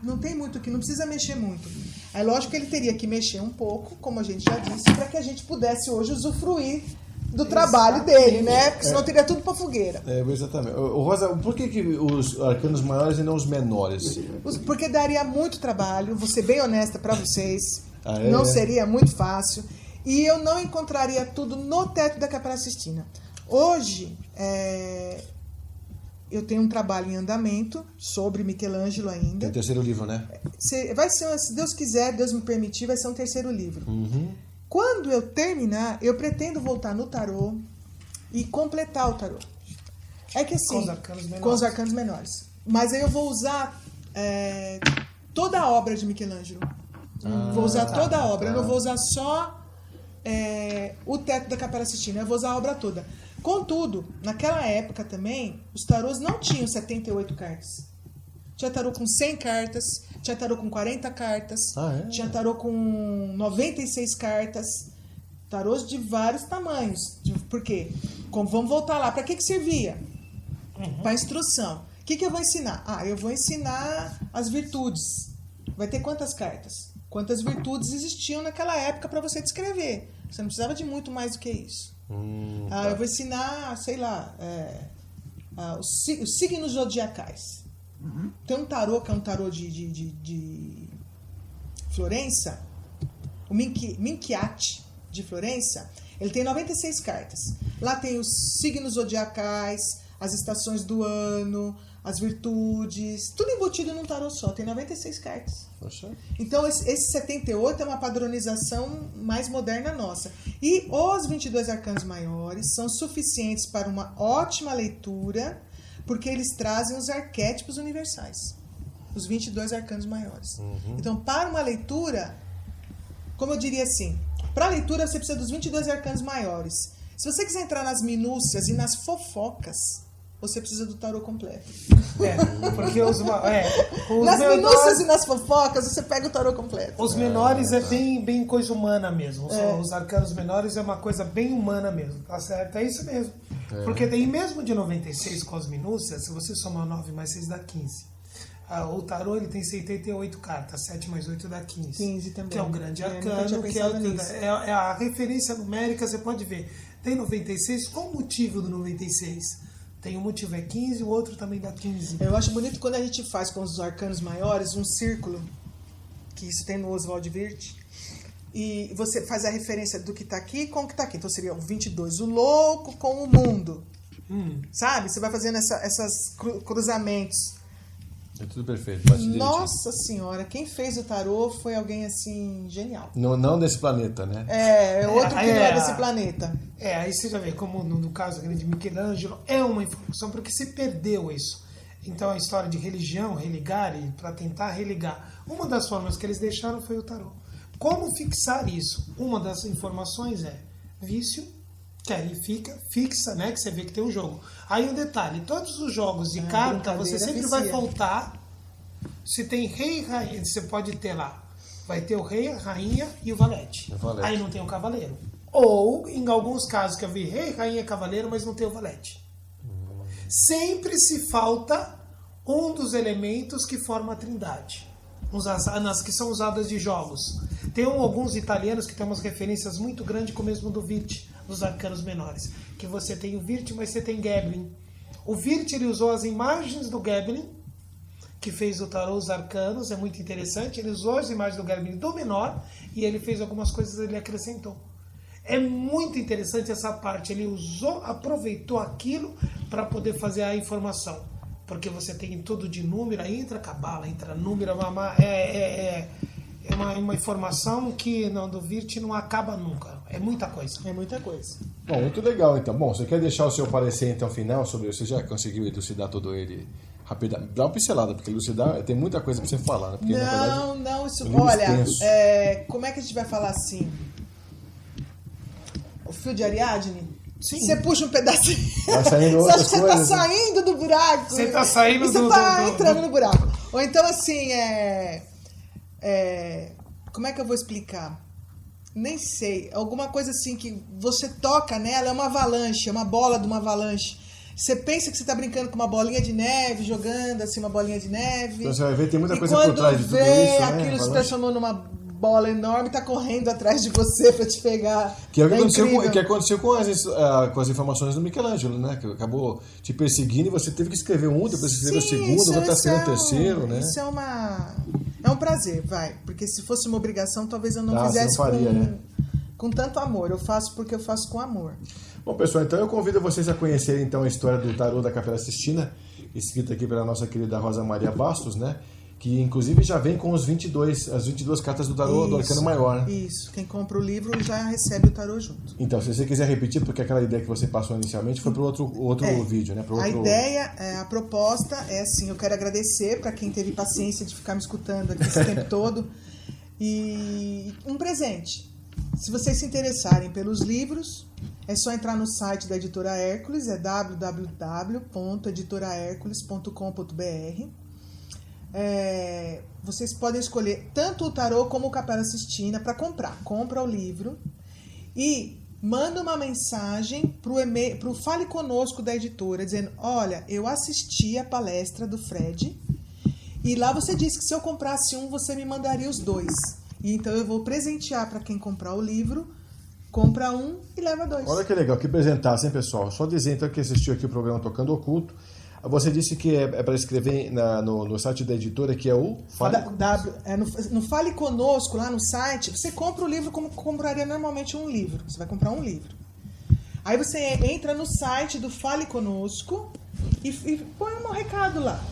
Não tem muito que, não precisa mexer muito. É lógico que ele teria que mexer um pouco, como a gente já disse, para que a gente pudesse hoje usufruir do trabalho dele, né? Porque senão teria tudo para fogueira. Exatamente. Rosa, por que os arcanos maiores e não os menores? Porque daria muito trabalho, vou ser bem honesta para vocês. Não seria muito fácil. E eu não encontraria tudo no teto da Capela Sistina. Hoje, eu tenho um trabalho em andamento sobre Michelangelo ainda. É o terceiro livro, né? Vai ser, se Deus quiser, Deus me permitir, vai ser um terceiro livro. Uhum. Quando eu terminar, eu pretendo voltar no tarô e completar o tarô. É que assim, com os arcanos menores. Mas aí eu vou usar toda a obra de Michelangelo. Vou usar toda a obra. Eu não vou usar só o teto da Capela Sistina. Eu vou usar a obra toda. Contudo, naquela época também, os tarôs não tinham 78 cartas. Tinha tarô com 100 cartas, tinha tarô com 40 cartas, tinha tarô com 96 cartas, tarôs de vários tamanhos. Por quê? Vamos voltar lá. Para que servia? Para instrução. O que eu vou ensinar? Eu vou ensinar as virtudes. Vai ter quantas cartas? Quantas virtudes existiam naquela época para você descrever. Você não precisava de muito mais do que isso. Eu vou ensinar, sei lá, os signos zodiacais. Tem um tarô que é um tarô de Florença, o Minchiati de Florença, ele tem 96 cartas. Lá tem os signos zodiacais, as estações do ano, as virtudes, tudo embutido num tarô só. Tem 96 cartas. Poxa. Então, esse 78 é uma padronização mais moderna nossa. E os 22 arcanos maiores são suficientes para uma ótima leitura, porque eles trazem os arquétipos universais. Os 22 arcanos maiores. Então, para uma leitura, como eu diria assim, para a leitura você precisa dos 22 arcanos maiores. Se você quiser entrar nas minúcias e nas fofocas, você precisa do tarô completo. Porque os nas menores, minúcias e nas fofocas, você pega o tarô completo. os menores é bem coisa humana mesmo. Os arcanos menores é uma coisa bem humana mesmo. Tá certo? É isso mesmo. Porque daí mesmo de 96 com as minúcias, se você somar 9 mais 6 dá 15. O tarô ele tem 78 cartas, 7 mais 8 dá 15. 15 também. Que é o grande nunca arcano, tinha que pensado nisso. é a referência numérica, você pode ver. Tem 96, qual o motivo do 96? Tem um motivo, é 15, o outro também dá 15. Eu acho bonito quando a gente faz com os arcanos maiores um círculo, que isso tem no Oswald Wirth, e você faz a referência do que está aqui com o que está aqui. Então seria o 22, o louco com o mundo. Sabe? Você vai fazendo esses cruzamentos. É tudo perfeito. Bate direitinho. Nossa senhora, quem fez o tarô foi alguém assim, genial. Não desse planeta, né? É outro que não é desse planeta. Aí você já vê, como no caso de Michelangelo, é uma informação, porque se perdeu isso. Então a história de religião, religar, e para tentar religar, uma das formas que eles deixaram foi o tarô. Como fixar isso? Uma das informações é vício, que aí fixa, né? Que você vê que tem um jogo. Aí um detalhe, todos os jogos de carta, você sempre vai faltar. Se tem rei e rainha, você pode ter lá. Vai ter o rei, a rainha e o valete. Aí não tem o cavaleiro. Ou, em alguns casos que eu vi, rei, rainha, cavaleiro, mas não tem o valete. Sempre se falta um dos elementos que formam a trindade. Nas que são usadas de jogos. Tem alguns italianos que têm umas referências muito grandes, como mesmo do Wirth, dos arcanos menores. Que você tem o Wirth, mas você tem Geblin. O Wirth, ele usou as imagens do Geblin, que fez o tarô, os arcanos, é muito interessante. Ele usou as imagens do Geblin do menor, e ele fez algumas coisas, ele acrescentou. É muito interessante essa parte. Ele aproveitou aquilo para poder fazer a informação. Porque você tem tudo de número, aí entra cabala, entra número, é uma informação que do Wirth não acaba nunca. É muita coisa. É muita coisa. Bom, muito legal então. Bom, você quer deixar o seu parecer então final sobre você já conseguiu elucidar todo ele rapidamente? Dá uma pincelada, porque elucidar tem muita coisa para você falar, né? Porque, não, isso. Olha, como é que a gente vai falar assim? O fio de Ariadne? Sim. Você puxa um pedacinho. Vai saindo você acha outras que você coisas, tá saindo do buraco. Você tá saindo você tá entrando no buraco. Ou então, assim, como é que eu vou explicar? Nem sei. Alguma coisa assim que você toca nela, é uma avalanche, é uma bola de uma avalanche. Você pensa que você tá brincando com uma bolinha de neve, jogando assim uma bolinha de neve. Então você vai ver, tem muita e coisa por trás de tudo isso, né? Aquilo se transformou numa bola enorme, tá correndo atrás de você para te pegar. Que é o que aconteceu com as informações do Michelangelo, né? Que acabou te perseguindo e você teve que escrever um, depois você escreveu o segundo, agora tá escrevendo o terceiro, né? Isso é um prazer, vai. Porque se fosse uma obrigação, talvez eu não fizesse não faria, né? com tanto amor. Eu faço porque eu faço com amor. Bom, pessoal, então eu convido vocês a conhecerem então a história do tarô da Capela Sistina, escrita aqui pela nossa querida Rosa Maria Bastos, né? Que inclusive já vem com as 22 cartas do tarô do Arcano Maior, né? Isso, quem compra o livro já recebe o tarô junto. Então, se você quiser repetir, porque aquela ideia que você passou inicialmente foi para outro vídeo, né? A ideia, a proposta é assim, eu quero agradecer para quem teve paciência de ficar me escutando aqui esse tempo todo. E um presente. Se vocês se interessarem pelos livros, é só entrar no site da Editora Hércules, é www.editorahercules.com.br. Vocês podem escolher tanto o tarô como o Capela Sistina para comprar. Compra o livro e manda uma mensagem pro Fale Conosco da editora, dizendo: olha, eu assisti a palestra do Fred e lá você disse que se eu comprasse um, você me mandaria os dois. E então eu vou presentear para quem comprar o livro. Compra um e leva dois. Olha que legal, que presentação, hein, pessoal? Só dizer então que assistiu aqui o programa Tocando Oculto. Você disse que é para escrever no site da editora, que é o... no Fale Conosco, lá no site, você compra o livro como compraria normalmente um livro. Você vai comprar um livro. Aí você entra no site do Fale Conosco e põe um recado lá.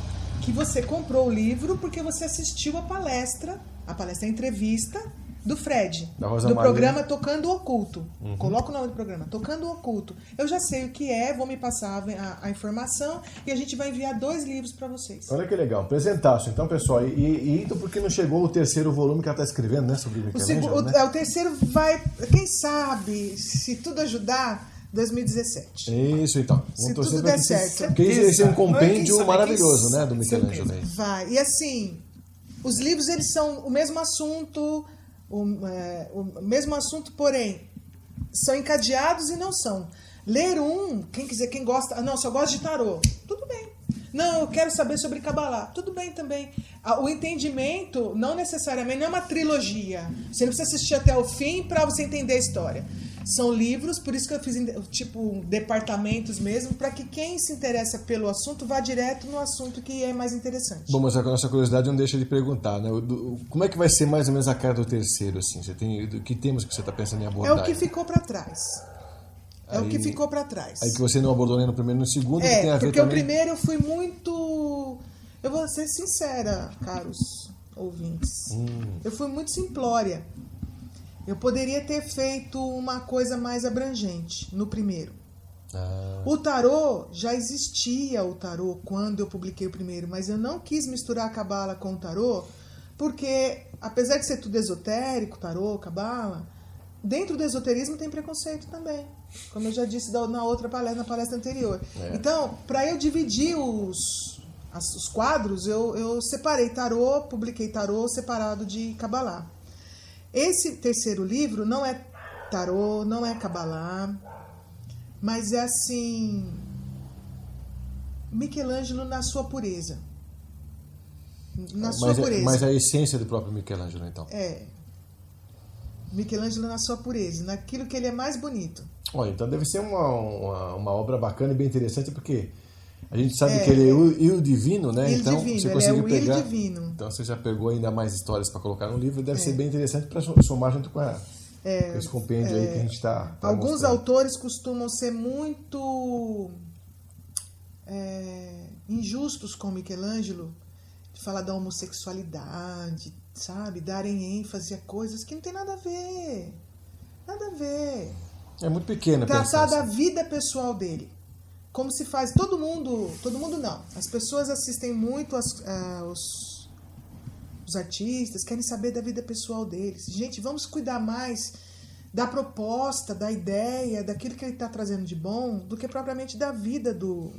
Que você comprou o livro porque você assistiu a palestra, a entrevista do Fred, do programa Tocando o Oculto. Coloca o nome do programa, Tocando o Oculto. Eu já sei o que é, vou me passar a informação e a gente vai enviar 2 livros para vocês. Olha que legal, presentaço. Então, pessoal, e então por que não chegou o terceiro volume que ela está escrevendo, né, sobre Michelangelo, né? O terceiro vai, quem sabe, se tudo ajudar, 2017. Isso, então. Se tudo der certo. Porque esse é um compêndio maravilhoso, né, do Michelangelo. Vai. E assim, os livros, eles são o mesmo assunto, o mesmo assunto, porém, são encadeados e não são. Ler quem gosta, não, só gosta de tarô, tudo bem. Não, eu quero saber sobre Kabbalah, tudo bem também. O entendimento não necessariamente, não é uma trilogia. Você não precisa assistir até o fim para você entender a história. São livros, por isso que eu fiz tipo departamentos mesmo, para que quem se interessa pelo assunto vá direto no assunto que é mais interessante. Bom, mas a nossa curiosidade não deixa de perguntar, né? Como é que vai ser mais ou menos a cara do terceiro, assim? Que temas que você está pensando em abordar? É o que ficou para trás. É o que ficou para trás. Aí que você não abordou nem no primeiro nem no segundo, que tem a ver porque também... o primeiro eu fui muito... Eu vou ser sincera, caros ouvintes. Eu fui muito simplória. Eu poderia ter feito uma coisa mais abrangente no primeiro. O tarô, já existia o tarô quando eu publiquei o primeiro, mas eu não quis misturar a Kabbalah com o tarô, porque apesar de ser tudo esotérico, tarô, Kabbalah, dentro do esoterismo tem preconceito também, como eu já disse na palestra anterior. Então, para eu dividir os quadros, eu separei tarô, publiquei tarô separado de Kabbalah. Esse terceiro livro não é tarô, não é Kabbalah, mas é assim, Michelangelo na sua pureza. Mas a essência do próprio Michelangelo, então. Michelangelo na sua pureza, naquilo que ele é mais bonito. Olha, então deve ser uma obra bacana e bem interessante, porque a gente sabe que ele é o divino, né? Então, divino, você conseguiu pegar. Divino. Então você já pegou ainda mais histórias para colocar no livro, deve ser bem interessante para somar junto com esse compêndio aí que a gente está. Alguns mostrando. Autores costumam ser muito injustos com Michelangelo, de falar da homossexualidade, sabe? Darem ênfase a coisas que não tem nada a ver. Nada a ver. É muito pequena. Tratar da vida pessoal dele. Como se faz, todo mundo não, as pessoas assistem muito os artistas, querem saber da vida pessoal deles. Gente, vamos cuidar mais da proposta, da ideia, daquilo que ele está trazendo de bom, do que propriamente da vida do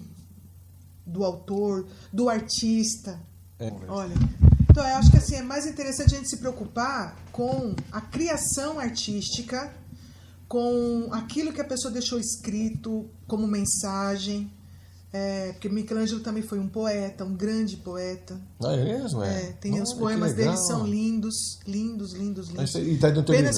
autor, do artista. Olha, então eu acho que assim, é mais interessante a gente se preocupar com a criação artística, com aquilo que a pessoa deixou escrito como mensagem, porque Michelangelo também foi um poeta, um grande poeta. É mesmo? Tem os poemas dele, são lindos, lindos, lindos, lindos. E tá no teu livro?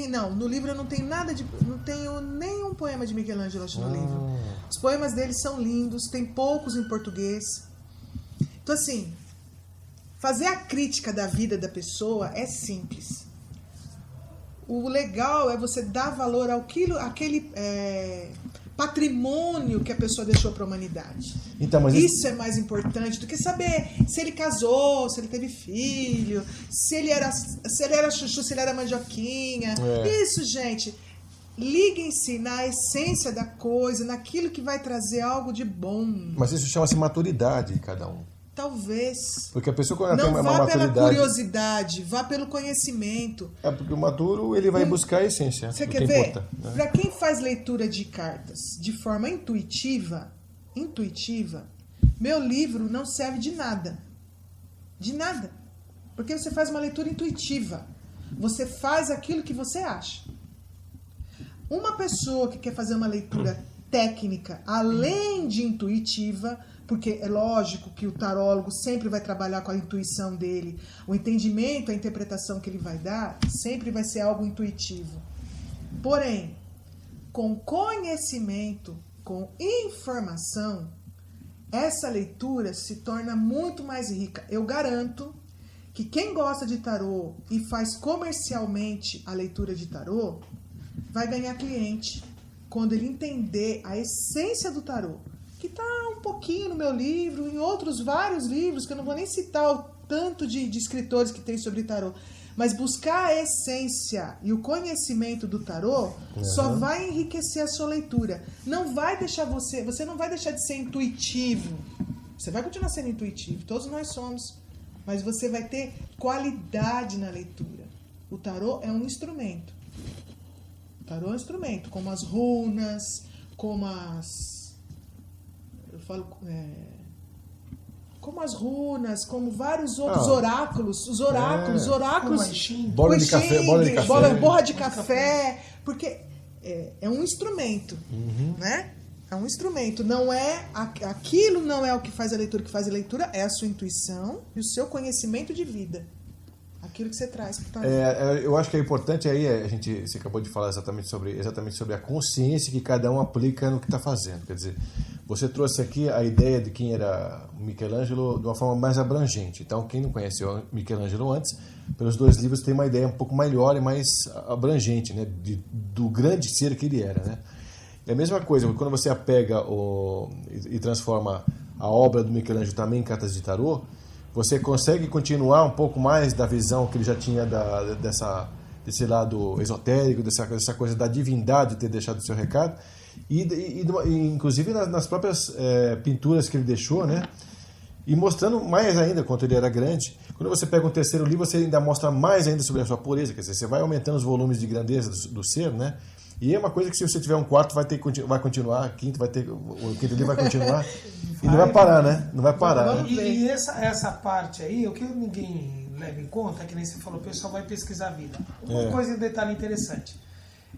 Não, no livro eu não tenho não tenho nenhum poema de Michelangelo no livro. Os poemas dele são lindos, tem poucos em português. Então assim, fazer a crítica da vida da pessoa é simples. O legal é você dar valor àquele patrimônio que a pessoa deixou para a humanidade. Então, mas isso é mais importante do que saber se ele casou, se ele teve filho, se ele era chuchu, se ele era mandioquinha. Isso, gente. Liguem-se na essência da coisa, naquilo que vai trazer algo de bom. Mas isso chama-se maturidade de cada um. Talvez. Porque a pessoa, quando ela não tem uma vá maturidade... pela curiosidade, vá pelo conhecimento. Porque o maduro, ele vai buscar a essência. Você quer ver? Para quem faz leitura de cartas de forma intuitiva, meu livro não serve de nada. De nada. Porque você faz uma leitura intuitiva. Você faz aquilo que você acha. Uma pessoa que quer fazer uma leitura técnica, além de intuitiva... Porque é lógico que o tarólogo sempre vai trabalhar com a intuição dele. O entendimento, a interpretação que ele vai dar, sempre vai ser algo intuitivo. Porém, com conhecimento, com informação, essa leitura se torna muito mais rica. Eu garanto que quem gosta de tarô e faz comercialmente a leitura de tarô, vai ganhar cliente quando ele entender a essência do tarô. Que está um um pouquinho no meu livro, em outros vários livros, que eu não vou nem citar o tanto de escritores que tem sobre tarô, mas buscar a essência e o conhecimento do tarô só vai enriquecer a sua leitura. Não vai deixar você não vai deixar de ser intuitivo. Você vai continuar sendo intuitivo, todos nós somos, mas você vai ter qualidade na leitura. O tarô é um instrumento. O tarô é um instrumento, como as runas, como como as runas, como vários outros oráculos. Os oráculos. Bola de café. Borra de café. Porque é um instrumento, né? É um instrumento. Não é aquilo não é o que faz a leitura. O que faz a leitura é a sua intuição e o seu conhecimento de vida. Aquilo que você traz. Eu acho que é importante aí, você acabou de falar exatamente sobre a consciência que cada um aplica no que está fazendo. Quer dizer, você trouxe aqui a ideia de quem era Michelangelo de uma forma mais abrangente. Então, quem não conheceu Michelangelo antes, pelos 2 livros tem uma ideia um pouco maior e mais abrangente, né, do grande ser que ele era, né? É a mesma coisa, quando você apega e transforma a obra do Michelangelo também em cartas de tarô, você consegue continuar um pouco mais da visão que ele já tinha desse lado esotérico, dessa coisa da divindade ter deixado o seu recado, e inclusive nas próprias pinturas que ele deixou, né? E mostrando mais ainda quanto ele era grande. Quando você pega um 3º livro, você ainda mostra mais ainda sobre a sua pureza, quer dizer, você vai aumentando os volumes de grandeza do ser, né? E é uma coisa que se você tiver um 4 vai continuar, o 5º livro vai continuar e não vai parar, né? Não vai parar. Né? E essa parte aí, o que ninguém leva em conta, que nem você falou, o pessoal vai pesquisar a vida. Uma coisa de detalhe interessante,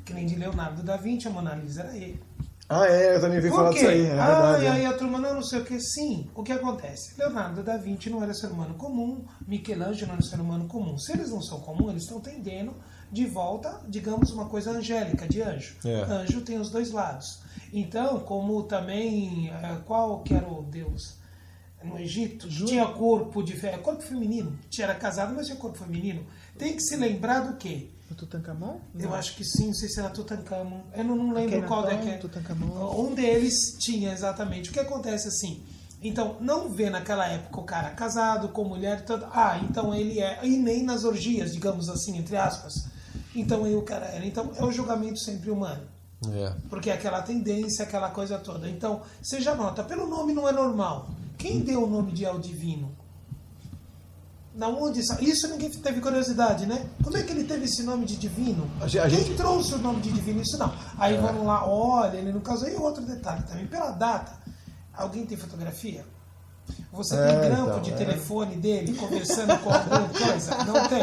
que nem de Leonardo da Vinci, a Mona Lisa era ele. Eu também vi falar disso aí. E aí a turma, não sei o que. Sim, o que acontece? Leonardo da Vinci não era ser humano comum, Michelangelo não era ser humano comum. Se eles não são comuns, eles estão tendendo de volta, digamos, uma coisa angélica, de anjo. Anjo tem os 2 lados. Então, como também, qual que era o deus? No Egito, tinha corpo feminino. Era casado, mas tinha corpo feminino. Tem que se lembrar do quê? O Tutankhamon? Eu acho que sim, não sei se era Tutankhamon. Eu não lembro qual é que é. Tutankhamon. Um deles tinha exatamente. O que acontece assim? Então, não vê naquela época o cara casado, com mulher e tudo. Então ele é. E nem nas orgias, digamos assim, entre aspas. Então aí o cara era. Então é o julgamento sempre humano. Porque é aquela tendência, aquela coisa toda. Então, você já nota, pelo nome não é normal. Quem deu o nome de El Divino? Da onde? Isso ninguém teve curiosidade, né? Como é que ele teve esse nome de divino? Quem trouxe o nome de divino? Isso não. Aí vamos lá, olha, ele não casou. E outro detalhe também, pela data. Alguém tem fotografia? Você tem grampo de telefone dele conversando com alguma coisa? Não tem.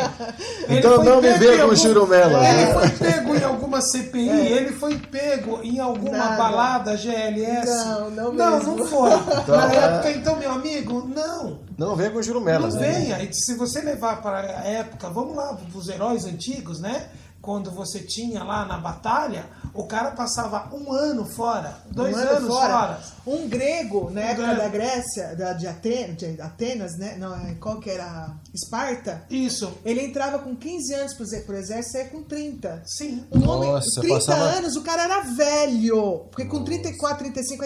Então não me veio com churumela. Ele foi pego em alguma CPI, ele foi pego em alguma balada GLS. Não foi. Na época, então, meu amigo, não. Não venha com churumelas. Não venha. E se você levar para a época, vamos lá, os heróis antigos, né? Quando você tinha lá na batalha, o cara passava 1 ano fora, 2 anos fora. Um grego, na época da Grécia, de Atenas, né? Não, qual que era? Esparta? Isso. Ele entrava com 15 anos pro exército e saía com 30. Sim. Um homem, 30 anos, o cara era velho. Porque com 34, 35,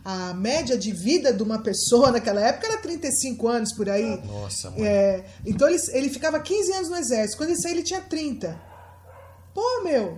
a média de vida de uma pessoa naquela época era 35 anos por aí. Nossa, mãe. Então ele ficava 15 anos no exército. Quando ele saiu, ele tinha 30. Pô, meu.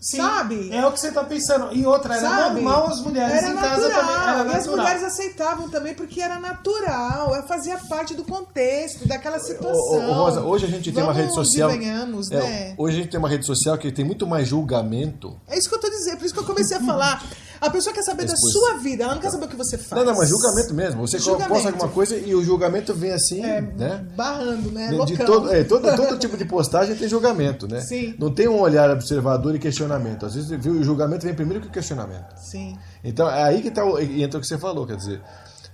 Sim, sabe? É o que você tá pensando. E outra, era normal as mulheres era em natural, casa também. Era natural. E as mulheres aceitavam também porque era natural. Fazia parte do contexto, daquela situação. Rosa, hoje a gente tem uma rede social. Né? Hoje a gente tem uma rede social que tem muito mais julgamento. É isso que eu tô dizendo, por isso que eu comecei a falar. A pessoa quer saber da sua vida, ela não quer saber o que você faz. Não, mas julgamento mesmo. Você posta alguma coisa e o julgamento vem assim, né? Barrando, né? De todo tipo de postagem tem julgamento, né? Sim. Não tem um olhar observador e questionamento. Às vezes o julgamento vem primeiro que o questionamento. Sim. Então é aí que entra o que você falou, quer dizer,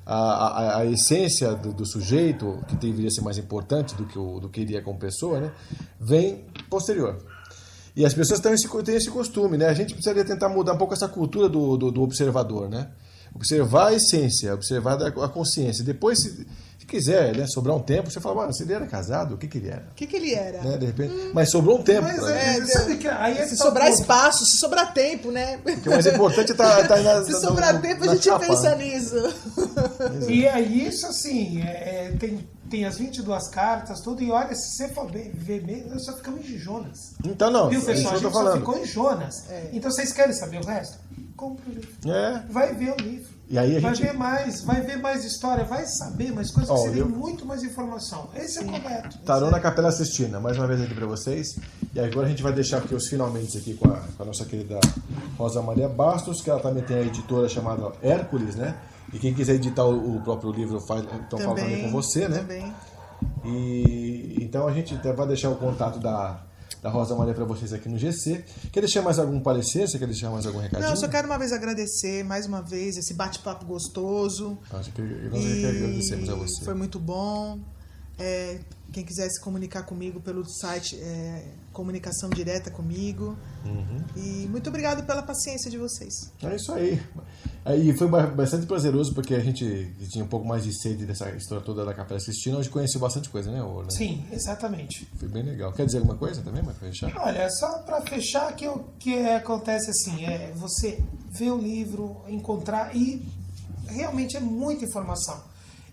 a essência do sujeito, que deveria ser mais importante do que ele é como pessoa, né? Vem posterior. E as pessoas têm esse costume, né? A gente precisaria tentar mudar um pouco essa cultura do observador, né? Observar a essência, observar a consciência. Depois, quiser, né, sobrar um tempo, você fala, se ele era casado, o que ele era? O que ele era? Né, de repente, mas sobrou um tempo. Mas sabe que aí se sobrar espaço, se sobrar tempo, né? Porque o mais importante tá na se sobrar tempo, a gente pensa nisso. E é isso, assim, tem as 22 cartas, tudo, e olha, se você for ver mesmo, nós só ficamos em Jonas. Então não, viu, pessoal? A gente só ficou em Jonas. Então vocês querem saber o resto? Compre o livro. Vai ver o livro. E aí vai ver mais história, vai saber mais coisas, você tem muito mais informação. Esse é correto. Tarô na Capela Sistina, mais uma vez aqui para vocês. E agora a gente vai deixar aqui os finalmente aqui com a nossa querida Rosa Maria Bastos, que ela também tem a editora chamada Hércules, né? E quem quiser editar o próprio livro, então fala também com você, né? Também. E então a gente vai deixar o contato da Rosa Maria para vocês aqui no GC. Quer deixar mais algum parecer? Você quer deixar mais algum recadinho? Não, eu só quero uma vez agradecer, mais uma vez, esse bate-papo gostoso. Nós agradecemos a você. Foi muito bom. Quem quiser se comunicar comigo pelo site, comunicação direta comigo. E muito obrigado pela paciência de vocês. É isso aí. E foi bastante prazeroso, porque a gente tinha um pouco mais de sede dessa história toda da Capela Sistina, onde conheceu bastante coisa, né, Orlando? Sim, exatamente. Foi bem legal. Quer dizer alguma coisa também, para fechar? Olha, só para fechar, o que acontece assim, você ver o livro, encontrar, e realmente é muita informação.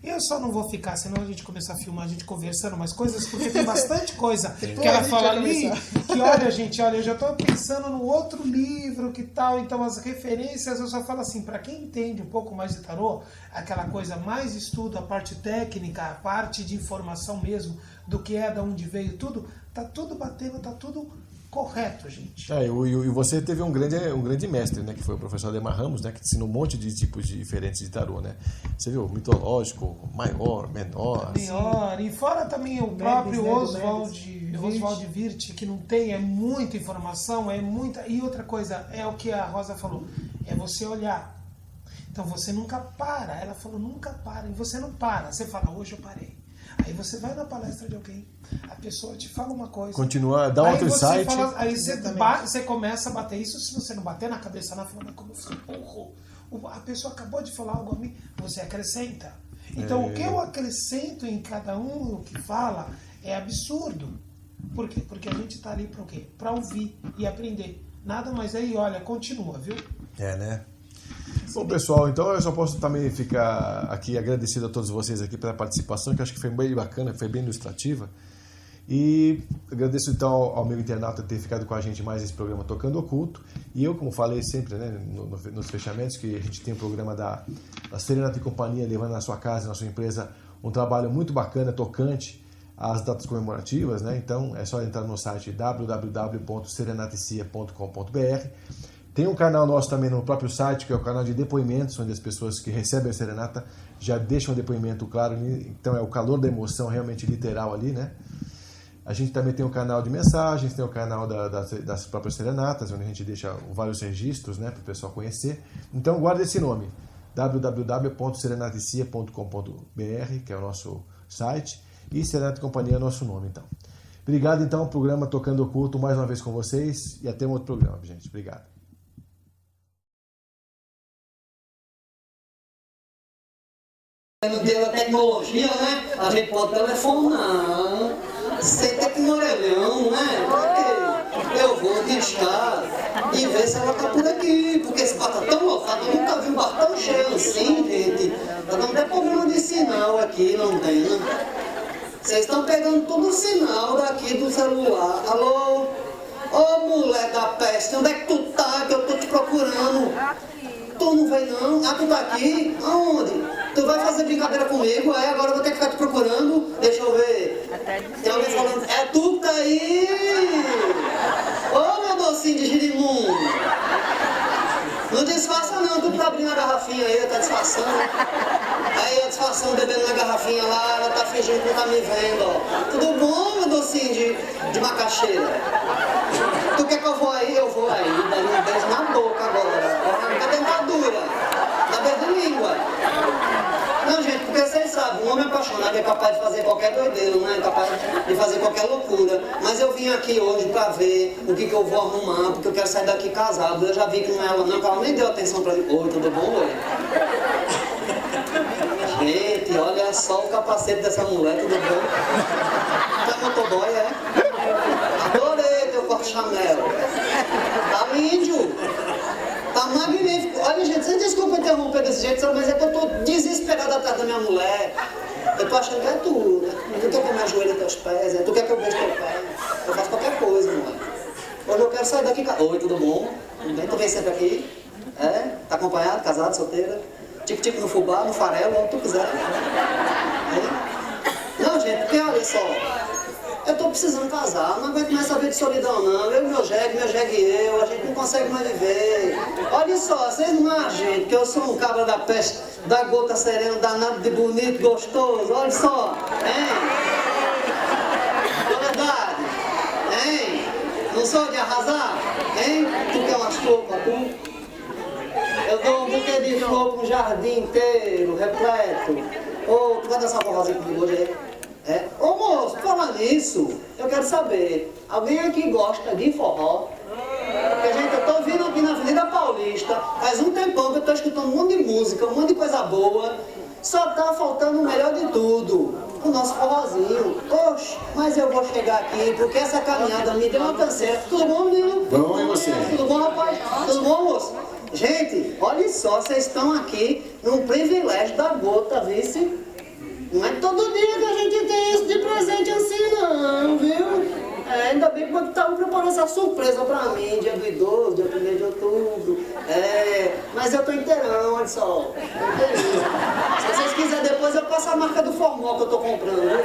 Eu só não vou ficar, senão a gente começar a filmar, a gente conversando mais coisas, porque tem bastante coisa que ela fala ali, que olha, gente, eu já estou pensando no outro livro, que tal, então as referências, eu só falo assim, para quem entende um pouco mais de tarô, aquela coisa mais estudo, a parte técnica, a parte de informação mesmo, do que de onde veio tudo, tá tudo batendo, tá tudo correto, gente. E você teve um grande mestre, né, que foi o professor Ademar Ramos, né, que ensinou um monte de tipos diferentes de tarô, né? Você viu, mitológico, maior, menor. E fora também o próprio Oswald Wirth, que não tem, é muita informação, e outra coisa, é o que a Rosa falou, é você olhar. Então você nunca para, ela falou, nunca para, e você não para, você fala, hoje eu parei. Aí você vai na palestra de alguém, a pessoa te fala uma coisa. Continua, dá outro insight. Aí você começa a bater isso, se você não bater na cabeça, ela fala, como eu sou burro. A pessoa acabou de falar algo a mim, você acrescenta. Então o que eu acrescento em cada um, o que fala, é absurdo. Por quê? Porque a gente está ali para o quê? Para ouvir e aprender. Nada mais aí, olha, continua, viu? Né? Bom, pessoal, então eu só posso também ficar aqui agradecido a todos vocês aqui pela participação, que acho que foi bem bacana, foi bem ilustrativa. E agradeço então ao meu internauta ter ficado com a gente mais nesse programa Tocando Oculto. E eu, como falei sempre, né, nos fechamentos, que a gente tem um programa da Serenata e Companhia, levando na sua casa, na sua empresa, um trabalho muito bacana, tocante, às datas comemorativas, né? Então é só entrar no site www.serenaticia.com.br. Tem um canal nosso também no próprio site, que é o canal de depoimentos, onde as pessoas que recebem a serenata já deixam um depoimento claro. Então é o calor da emoção realmente literal ali, né? A gente também tem um canal de mensagens, tem o canal das próprias serenatas, onde a gente deixa vários registros, né, para o pessoal conhecer. Então guarda esse nome, www.serenaticia.com.br, que é o nosso site, e Serenata e Companhia é o nosso nome, então. Obrigado, então, ao programa Tocando Oculto, mais uma vez com vocês, e até um outro programa, gente. Obrigado. No dia da tecnologia, né? A gente pode telefonar, sem tecnologia não, né? Porque eu vou discar e ver se ela tá por aqui, porque esse bar tá tão lotado, eu nunca vi um bar tão cheio assim, gente. Tá dando até problema de sinal aqui, não tem, né? Vocês estão pegando todo o sinal daqui do celular. Alô? Ô mulher da peste, onde é que tu tá? Que eu tô te procurando. Tu não vem não? Ah, tu tá aqui? Aonde? Tu vai fazer brincadeira comigo? Aí agora eu vou ter que ficar te procurando. Deixa eu ver. Tem alguém falando, é tu que tá aí? Ô meu docinho de girimundo. Não disfarça não, tu tá abrindo a garrafinha aí, tá disfarçando. Aí a disfarçando, bebendo na garrafinha lá, ela tá fingindo que não tá me vendo, ó. Tudo bom, meu docinho de macaxeira? Tu quer que eu vou aí? Eu vou aí. Dá um beijo na boca agora. Arranca a dentadura. Dá beijo de língua. Não, gente, porque vocês sabem, um homem apaixonado é capaz de fazer qualquer doideira, não é capaz de fazer qualquer loucura. Mas eu vim aqui hoje pra ver o que eu vou arrumar, porque eu quero sair daqui casado. Eu já vi que não é ela não, que ela nem deu atenção pra mim. Oi, tudo bom, oi? Gente, Gente, olha só o capacete dessa mulher, tudo bom? Tá motoboy, é? Adorei teu corte Chanel. Tá lindo. Tá magnífico. Olha, gente, vocês desculpa interromper desse jeito, mas é que eu tô desesperado atrás da minha mulher. Eu tô achando que é tu, né? Tu quer que eu me ajoelhe aos teus pés, né? Tu quer que eu beije teu pé? Eu faço qualquer coisa, mulher. Hoje eu quero sair daqui. Oi, tudo bom? Tudo bem? Tu vem sempre aqui? É? Tá acompanhado, casado, solteira? Tipo no fubá, no farelo, onde tu quiser. É? Não, gente, porque olha só. Eu tô precisando casar, não aguento mais essa vida de solidão não. Eu e meu jegue e eu, a gente não consegue mais viver. Olha só, vocês não acham, gente, que eu sou um cabra da peste, da gota serena, danado de bonito, gostoso? Olha só, hein? Não é verdade? Hein? Não sou de arrasar? Hein? Tu quer umas flores pra tu? Eu dou um buquê de flor pra um jardim inteiro, repleto. Ô, tu vai dançar uma forrozinha comigo hoje aí? É? Ô moço, falar nisso, eu quero saber, alguém aqui gosta de forró? Porque, gente, eu tô vindo aqui na Avenida Paulista, faz um tempão que eu tô escutando um monte de música, um monte de coisa boa, só tá faltando o melhor de tudo, o nosso forrozinho. Oxe, mas eu vou chegar aqui, porque essa caminhada me deu uma canseira. Tudo bom, menino? Bom, e você? Tudo bom, rapaz? Tudo bom, moço? Gente, olha só, vocês estão aqui num privilégio da gota, vice? Não é todo dia que a gente tem isso de presente assim não, viu? É, ainda bem que eu estava preparando essa surpresa pra mim, dia do idoso, dia 1º de outubro. É, mas eu tô inteirão, olha só. Tô inteirinho. Se vocês quiserem depois eu passo a marca do formol que eu tô comprando, viu?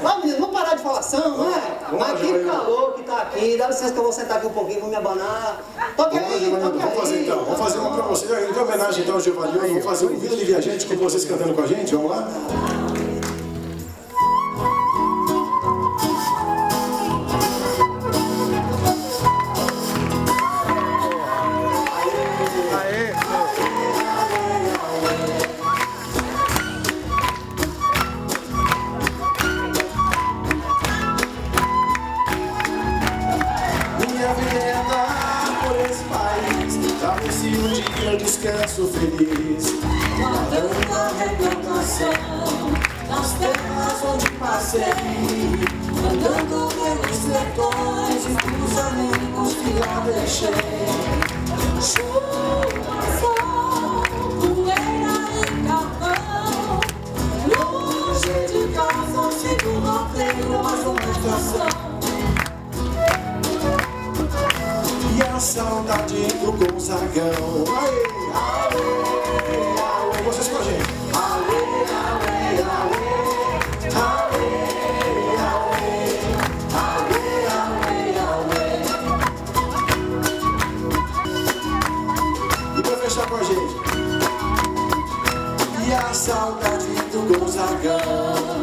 Ó, menino, vamos parar de falação, não é? Mas que calor que tá aqui, dá licença que eu vou sentar aqui um pouquinho, vou me abanar. Toque aí, toque Vamos fazer aí. então, vamos fazer uma pra você, em homenagem então ao Giovanni, vamos fazer um Vida de Viajante com vocês cantando com a gente, vamos lá? Descanso feliz, guardando a recordação das terras onde passei, andando pelos sertões e dos amigos que lá deixei. Chuva, sol, poeira e carvão, longe de casa, sigo o roteiro, mas uma estação. e a saudade do Gonzagão. Aê, aê, aê, vocês com a gente. Aê, aê, aê, aê, aê, aê, aê. E pra fechar com a gente. E a saudade do Gonzagão.